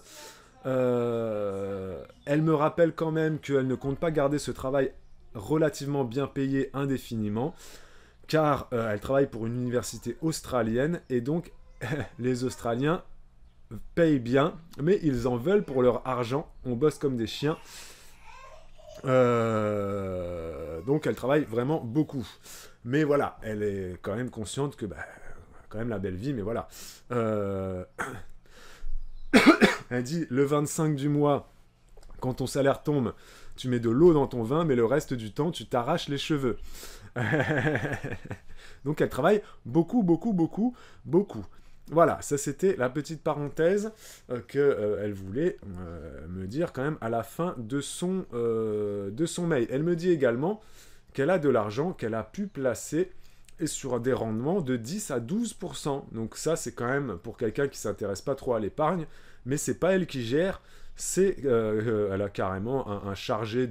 Elle me rappelle quand même qu'elle ne compte pas garder ce travail relativement bien payé indéfiniment, car elle travaille pour une université australienne, et donc les Australiens payent bien, mais ils en veulent pour leur argent. On bosse comme des chiens. Donc elle travaille vraiment beaucoup. Mais voilà, elle est quand même consciente que quand même la belle vie, mais voilà. Elle dit, le 25 du mois, quand ton salaire tombe, tu mets de l'eau dans ton vin, mais le reste du temps, tu t'arraches les cheveux. Donc elle travaille beaucoup, beaucoup, beaucoup, beaucoup. Voilà, ça c'était la petite parenthèse qu'elle voulait me dire quand même à la fin de son mail. Elle me dit également qu'elle a de l'argent qu'elle a pu placer et sur des rendements de 10 à 12%. Donc ça, c'est quand même pour quelqu'un qui ne s'intéresse pas trop à l'épargne, mais c'est pas elle qui gère, elle a carrément un chargé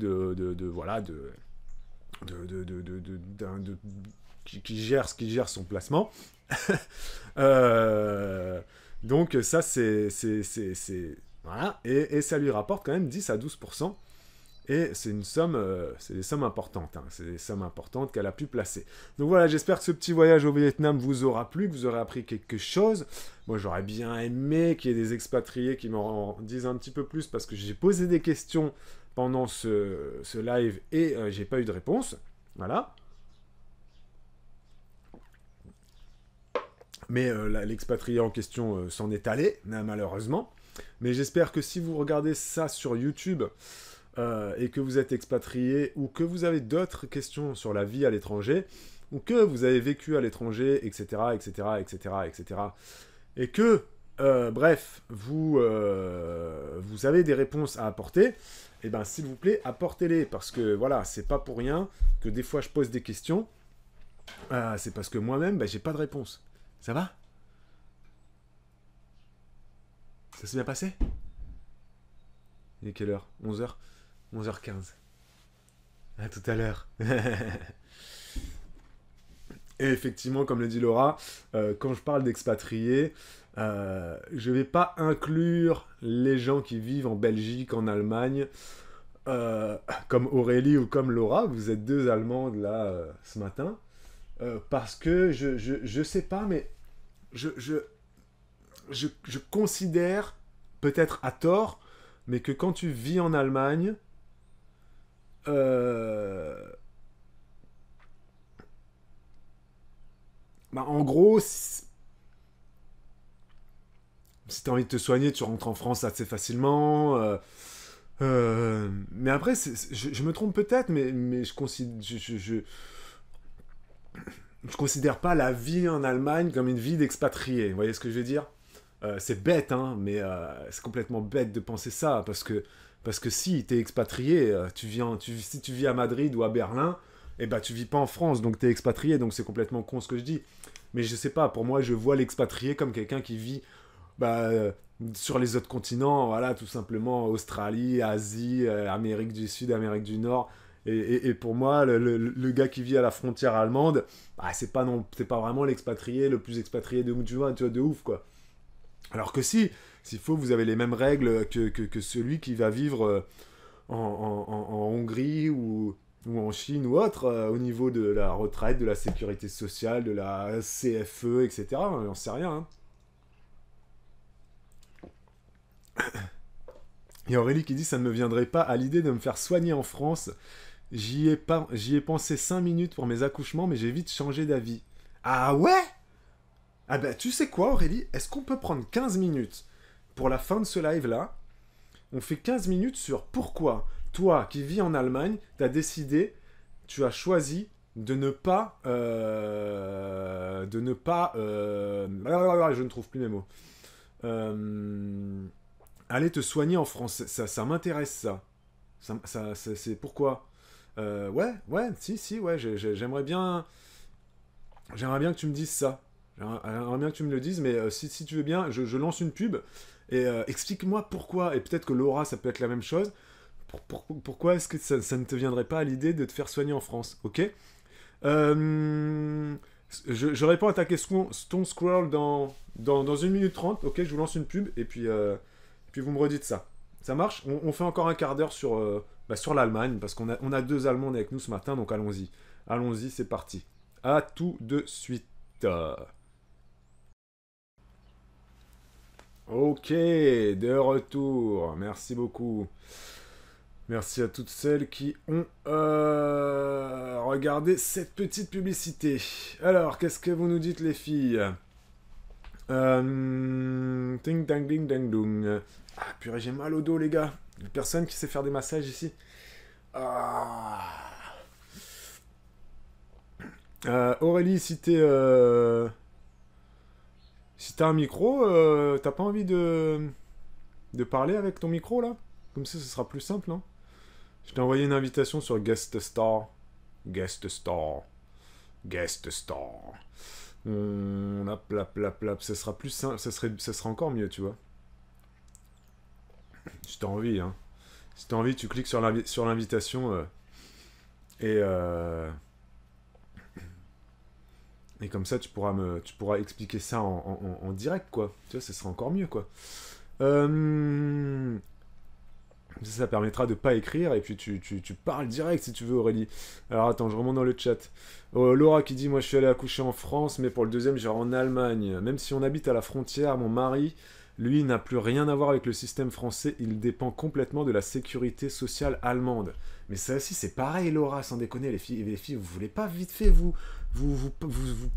qui gère son placement. Donc ça, c'est voilà, et ça lui rapporte quand même 10 à 12%. Et c'est des sommes importantes, hein. C'est des sommes importantes qu'elle a pu placer. Donc voilà, j'espère que ce petit voyage au Vietnam vous aura plu, que vous aurez appris quelque chose. Moi, j'aurais bien aimé qu'il y ait des expatriés qui m'en disent un petit peu plus, parce que j'ai posé des questions pendant ce live et j'ai pas eu de réponse. Voilà. Mais l'expatrié en question s'en est allé, malheureusement. Mais j'espère que si vous regardez ça sur YouTube et que vous êtes expatrié, ou que vous avez d'autres questions sur la vie à l'étranger, ou que vous avez vécu à l'étranger, etc., etc., etc., etc., et que, bref, vous avez des réponses à apporter, eh bien, s'il vous plaît, apportez-les, parce que, voilà, c'est pas pour rien que des fois je pose des questions, c'est parce que moi-même, j'ai pas de réponse. Ça va? Ça s'est bien passé? Il est quelle heure? 11h? 11h15. À tout à l'heure. Et effectivement, comme le dit Laura, quand je parle d'expatriés, je vais pas inclure les gens qui vivent en Belgique, en Allemagne, comme Aurélie ou comme Laura. Vous êtes deux Allemandes là ce matin. Parce que je sais pas, mais je considère, peut-être à tort, mais que quand tu vis en Allemagne, euh, bah, en gros, si tu as envie de te soigner, tu rentres en France assez facilement. Mais après, je me trompe peut-être, mais je considère pas la vie en Allemagne comme une vie d'expatrié. Vous voyez ce que je veux dire? C'est bête, hein, mais c'est complètement bête de penser ça, parce que si tu es expatrié, si tu vis à Madrid ou à Berlin, eh ben, tu vis pas en France, donc tu es expatrié, donc c'est complètement con ce que je dis. Mais je sais pas, pour moi, je vois l'expatrié comme quelqu'un qui vit bah, sur les autres continents, voilà, tout simplement, Australie, Asie, Amérique du Sud, Amérique du Nord. Et pour moi, le gars qui vit à la frontière allemande, bah, c'est pas vraiment l'expatrié, le plus expatrié tu vois, de ouf, quoi. Alors que si, s'il faut, vous avez les mêmes règles que celui qui va vivre en Hongrie ou en Chine ou autre, au niveau de la retraite, de la sécurité sociale, de la CFE, etc. J'en sais rien, hein. Il y a Aurélie qui dit ça ne me viendrait pas à l'idée de me faire soigner en France. J'y ai pensé 5 minutes pour mes accouchements, mais j'ai vite changé d'avis. Ah ouais? Ah bah tu sais quoi Aurélie? Est-ce qu'on peut prendre 15 minutes pour la fin de ce live-là? On fait 15 minutes sur pourquoi toi qui vis en Allemagne, t'as décidé, tu as choisi de ne pas... je ne trouve plus mes mots. Aller te soigner en France. Ça m'intéresse ça. C'est pourquoi? Ouais, si, ouais, j'aimerais bien... J'aimerais bien que tu me dises ça. J'aimerais bien que tu me le dises, mais si tu veux bien, je lance une pub et explique-moi pourquoi. Et peut-être que Laura, ça peut être la même chose. Pourquoi est-ce que ça ne te viendrait pas à l'idée de te faire soigner en France? Ok. Je réponds à ta question Stone Scroll dans 1 minute 30. Ok, je vous lance une pub et puis vous me redites ça. Ça marche? On fait encore un quart d'heure sur l'Allemagne parce qu'on a deux Allemandes avec nous ce matin, donc allons-y. Allons-y, c'est parti. À tout de suite. Ok, de retour. Merci beaucoup. Merci à toutes celles qui ont regardé cette petite publicité. Alors, qu'est-ce que vous nous dites, les filles? Ting dang ding dang dung. Ah, purée, j'ai mal au dos, les gars. Il y a personne qui sait faire des massages ici. Ah. Aurélie, si t'as un micro, t'as pas envie de parler avec ton micro, là? Comme ça, ce sera plus simple, non? Je t'ai envoyé une invitation sur Guest Star. Guest Star. Guest Star. Plap. Ça sera plus simple. Ça sera encore mieux, tu vois. Si t'as envie, hein. Si t'as envie, tu cliques sur l'invitation. Et comme ça, tu pourras expliquer ça en direct, quoi. Tu vois, ça sera encore mieux, quoi. Ça permettra de pas écrire et puis tu parles direct si tu veux, Aurélie. Alors attends, je remonte dans le chat. Laura qui dit moi je suis allé accoucher en France, mais pour le deuxième j'irai en Allemagne. Même si on habite à la frontière, mon mari, lui, n'a plus rien à voir avec le système français. Il dépend complètement de la sécurité sociale allemande. Mais ça aussi c'est pareil, Laura, sans déconner, les filles, vous voulez pas vite fait vous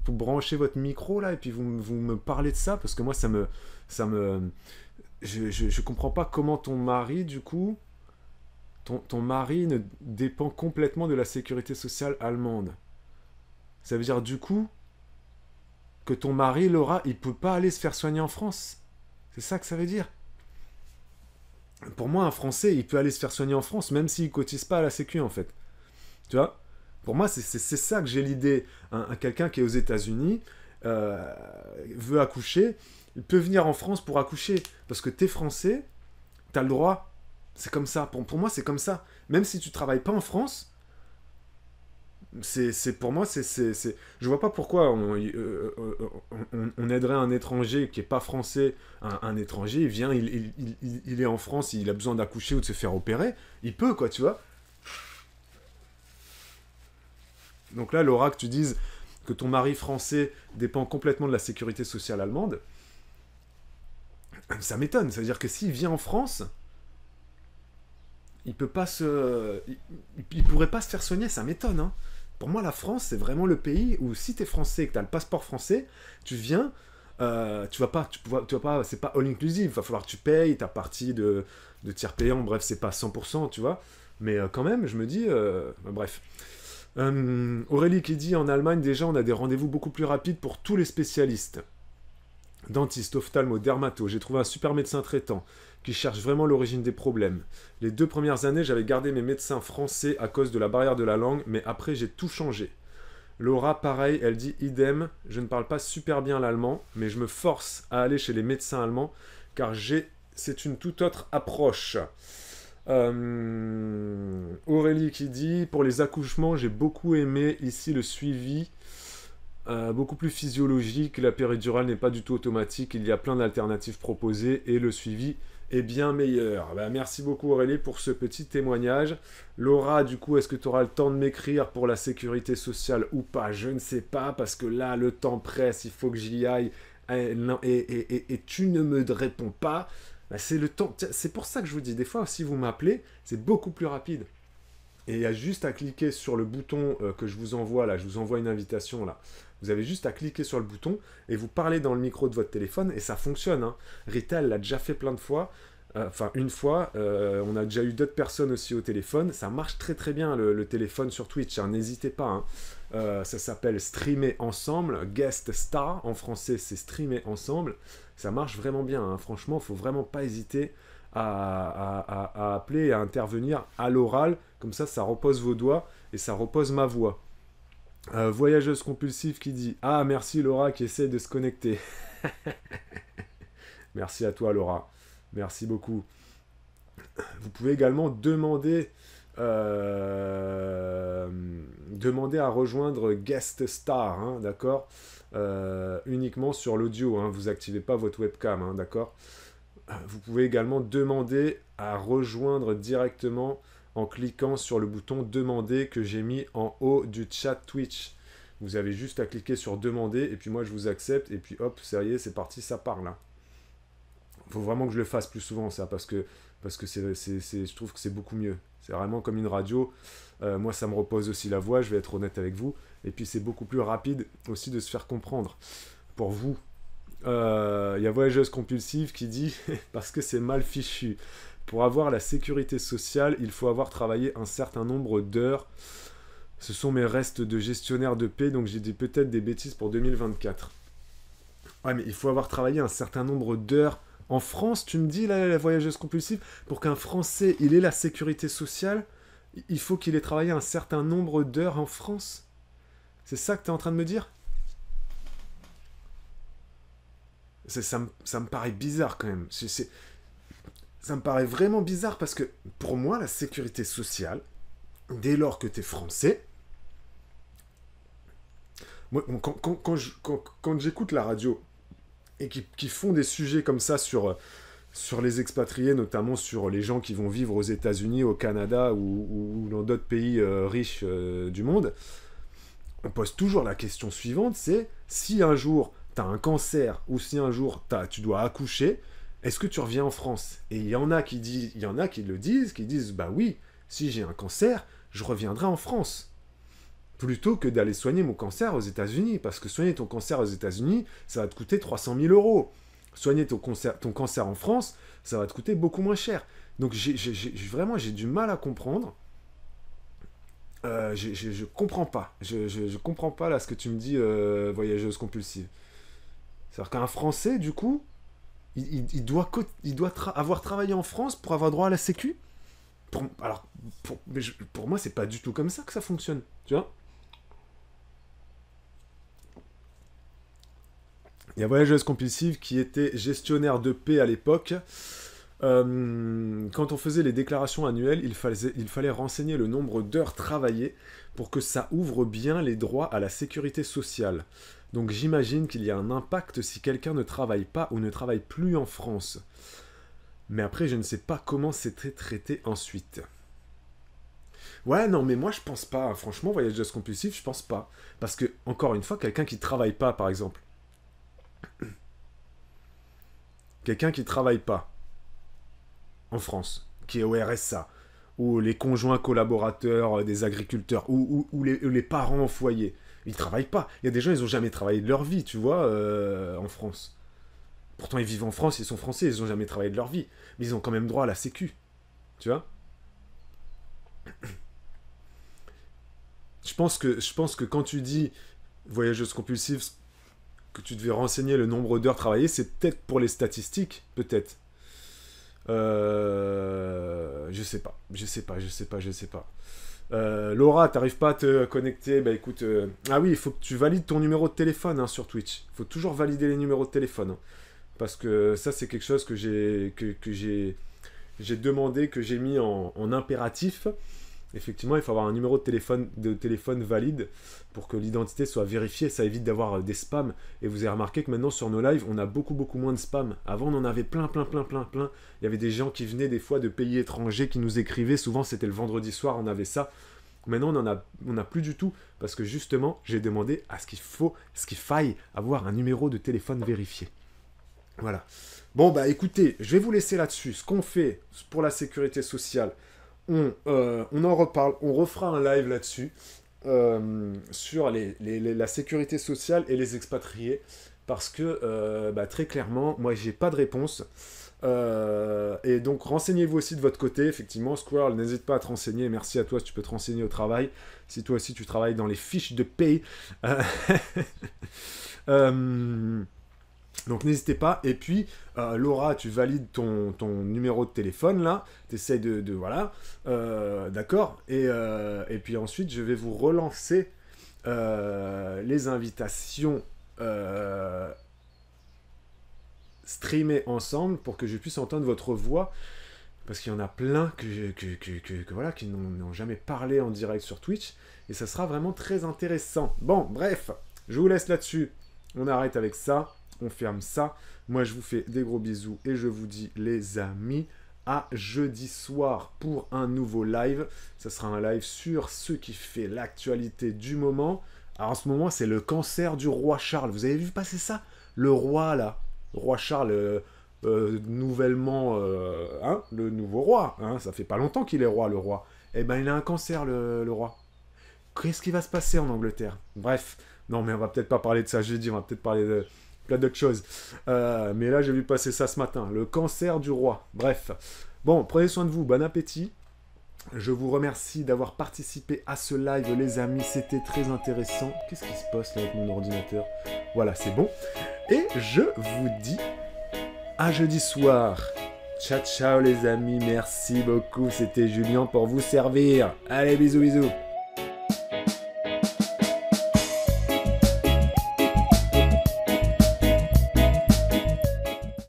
branchez votre micro là et puis vous me parlez de ça parce que moi ça me je comprends pas comment ton mari, du coup, ton mari ne dépend complètement de la sécurité sociale allemande. Ça veut dire, du coup, que ton mari, Laura, il peut pas aller se faire soigner en France. C'est ça que ça veut dire. Pour moi, un Français, il peut aller se faire soigner en France, même s'il cotise pas à la Sécu, en fait. Tu vois? Pour moi, c'est ça que j'ai l'idée. Quelqu'un qui est aux États-Unis veut accoucher, il peut venir en France pour accoucher. Parce que t'es français, t'as le droit. C'est comme ça. Pour moi, c'est comme ça. Même si tu travailles pas en France, pour moi, je vois pas pourquoi on aiderait un étranger qui est pas français, un étranger, il vient, il est en France, il a besoin d'accoucher ou de se faire opérer, il peut, quoi, tu vois. Donc là, Laura, que tu dises que ton mari français dépend complètement de la sécurité sociale allemande, ça m'étonne. Ça veut dire que s'il vient en France, il peut pas il pourrait pas se faire soigner, ça m'étonne, hein. Pour moi, la France, c'est vraiment le pays où si t'es français et que t'as le passeport français, tu viens, tu vas pas, c'est pas all inclusive, il va falloir que tu payes ta partie de tiers payant, bref, c'est pas 100%, tu vois. Mais quand même, je me dis, bref. Aurélie qui dit, en Allemagne, déjà, on a des rendez-vous beaucoup plus rapides pour tous les spécialistes. Dentiste, ophtalmo, dermato, j'ai trouvé un super médecin traitant qui cherche vraiment l'origine des problèmes. Les 2 premières années, j'avais gardé mes médecins français à cause de la barrière de la langue, mais après j'ai tout changé. Laura, pareil, elle dit idem, je ne parle pas super bien l'allemand, mais je me force à aller chez les médecins allemands, car c'est une toute autre approche. Aurélie qui dit, pour les accouchements, j'ai beaucoup aimé ici le suivi. Beaucoup plus physiologique, la péridurale n'est pas du tout automatique, il y a plein d'alternatives proposées et le suivi est bien meilleur. Bah, merci beaucoup Aurélie pour ce petit témoignage. Laura, du coup, est-ce que tu auras le temps de m'écrire pour la sécurité sociale ou pas? Je ne sais pas, parce que là, le temps presse, il faut que j'y aille, et tu ne me réponds pas. Bah, c'est le temps. C'est pour ça que je vous dis, des fois, si vous m'appelez, c'est beaucoup plus rapide. Et il y a juste à cliquer sur le bouton que je vous envoie là, je vous envoie une invitation là. Vous avez juste à cliquer sur le bouton et vous parlez dans le micro de votre téléphone et ça fonctionne, hein. Rita, elle l'a déjà fait plein de fois. Enfin, une fois, on a déjà eu d'autres personnes aussi au téléphone. Ça marche très très bien le téléphone sur Twitch, hein. N'hésitez pas, hein. Ça s'appelle Streamer Ensemble, Guest Star. En français, c'est Streamer Ensemble. Ça marche vraiment bien, hein. Franchement, il ne faut vraiment pas hésiter à appeler et à intervenir à l'oral. Comme ça repose vos doigts et ça repose ma voix. Voyageuse compulsive qui dit « Ah, merci Laura qui essaie de se connecter. » Merci à toi Laura. Merci beaucoup. Vous pouvez également demander à rejoindre Guest Star, hein, d'accord, uniquement sur l'audio, hein, vous activez pas votre webcam, hein, d'accord. Vous pouvez également demander à rejoindre directement en cliquant sur le bouton demander que j'ai mis en haut du chat Twitch. Vous avez juste à cliquer sur demander et puis moi je vous accepte et puis hop, ça y est, c'est parti, ça part là. Il faut vraiment que je le fasse plus souvent ça parce que je trouve que c'est beaucoup mieux. C'est vraiment comme une radio. Moi ça me repose aussi la voix, je vais être honnête avec vous. Et puis c'est beaucoup plus rapide aussi de se faire comprendre pour vous. Il y a Voyageuse Compulsive qui dit parce que c'est mal fichu. Pour avoir la sécurité sociale, il faut avoir travaillé un certain nombre d'heures. Ce sont mes restes de gestionnaire de paix, donc j'ai dit peut-être des bêtises pour 2024. Ouais, mais il faut avoir travaillé un certain nombre d'heures. En France, tu me dis, là, la Voyageuse Compulsive, pour qu'un Français, il ait la sécurité sociale, il faut qu'il ait travaillé un certain nombre d'heures en France. C'est ça que tu es en train de me dire? Ça me paraît bizarre quand même. Ça me paraît vraiment bizarre parce que pour moi, la sécurité sociale, dès lors que tu es français, moi, quand j'écoute la radio et qui font des sujets comme ça sur les expatriés, notamment sur les gens qui vont vivre aux États-Unis, au Canada ou dans d'autres pays riches du monde, on pose toujours la question suivante, c'est si un jour tu as un cancer ou si un jour tu dois accoucher, est-ce que tu reviens en France? Et il y en a qui le disent, qui disent bah oui, si j'ai un cancer, je reviendrai en France. Plutôt que d'aller soigner mon cancer aux États-Unis. Parce que soigner ton cancer aux États-Unis, ça va te coûter 300 000 euros. Soigner ton cancer en France, ça va te coûter beaucoup moins cher. Donc vraiment, j'ai du mal à comprendre. Je comprends pas. Je comprends pas là ce que tu me dis, voyageuse compulsive. C'est-à-dire qu'un Français, du coup, il doit avoir travaillé en France pour avoir droit à la Sécu. Pour moi, c'est pas du tout comme ça que ça fonctionne. Tu vois? Il y a Voyageuse Compulsive qui était gestionnaire de paix à l'époque. Quand on faisait les déclarations annuelles, il fallait renseigner le nombre d'heures travaillées pour que ça ouvre bien les droits à la sécurité sociale. Donc j'imagine qu'il y a un impact si quelqu'un ne travaille pas ou ne travaille plus en France. Mais après, je ne sais pas comment c'était traité ensuite. Ouais, non, mais moi je pense pas. Franchement, voyageuse compulsive, je pense pas. Parce que, encore une fois, quelqu'un qui travaille pas, par exemple. Quelqu'un qui travaille pas en France, qui est au RSA, ou les conjoints collaborateurs des agriculteurs, ou les parents au foyer, ils travaillent pas. Il y a des gens, ils ont jamais travaillé de leur vie, tu vois, en France. Pourtant, ils vivent en France, ils sont français, ils ont jamais travaillé de leur vie. Mais ils ont quand même droit à la sécu, tu vois. Je pense que quand tu dis voyageuse compulsive, que tu devais renseigner le nombre d'heures travaillées, c'est peut-être pour les statistiques, peut-être. Je sais pas. Laura, t'arrives pas à te connecter. Bah écoute, ah oui, il faut que tu valides ton numéro de téléphone hein, sur Twitch. Il faut toujours valider les numéros de téléphone. Hein. Parce que ça, c'est quelque chose que j'ai demandé, que j'ai mis en impératif. Effectivement, il faut avoir un numéro de téléphone valide pour que l'identité soit vérifiée. Ça évite d'avoir des spams. Et vous avez remarqué que maintenant, sur nos lives, on a beaucoup, beaucoup moins de spams. Avant, on en avait plein. Il y avait des gens qui venaient des fois de pays étrangers qui nous écrivaient. Souvent, c'était le vendredi soir, on avait ça. Maintenant, on a plus du tout. Parce que justement, j'ai demandé à ce qu'il faille avoir un numéro de téléphone vérifié. Voilà. Bon, bah écoutez, je vais vous laisser là-dessus. Ce qu'on fait pour la sécurité sociale, on en reparle, on refera un live là-dessus, sur la sécurité sociale et les expatriés, parce que très clairement, moi j'ai pas de réponse. Et donc renseignez-vous aussi de votre côté, effectivement, Squirrel, n'hésite pas à te renseigner, merci à toi si tu peux te renseigner au travail, si toi aussi tu travailles dans les fiches de paye. Donc n'hésitez pas. Et puis, Laura, tu valides ton numéro de téléphone, là. Tu essaies voilà. D'accord. Et puis ensuite, je vais vous relancer les invitations streamer ensemble pour que je puisse entendre votre voix. Parce qu'il y en a plein voilà, qui n'ont jamais parlé en direct sur Twitch. Et ça sera vraiment très intéressant. Bon, bref, je vous laisse là-dessus. On arrête avec ça. On ferme ça. Moi, je vous fais des gros bisous et je vous dis, les amis, à jeudi soir pour un nouveau live. Ça sera un live sur ce qui fait l'actualité du moment. Alors, en ce moment, c'est le cancer du roi Charles. Vous avez vu passer ça? Le roi, là. Le roi Charles, nouvellement, le nouveau roi. Hein, ça fait pas longtemps qu'il est roi, le roi. Eh ben, il a un cancer, le roi. Qu'est-ce qui va se passer en Angleterre? Bref. Non, mais on va peut-être pas parler de ça jeudi. On va peut-être parler de plein d'autres choses. Mais là, j'ai vu passer ça ce matin. Le cancer du roi. Bref. Bon, prenez soin de vous. Bon appétit. Je vous remercie d'avoir participé à ce live, les amis. C'était très intéressant. Qu'est-ce qui se passe là avec mon ordinateur? Voilà, c'est bon. Et je vous dis à jeudi soir. Ciao, ciao, les amis. Merci beaucoup. C'était Julien pour vous servir. Allez, bisous, bisous.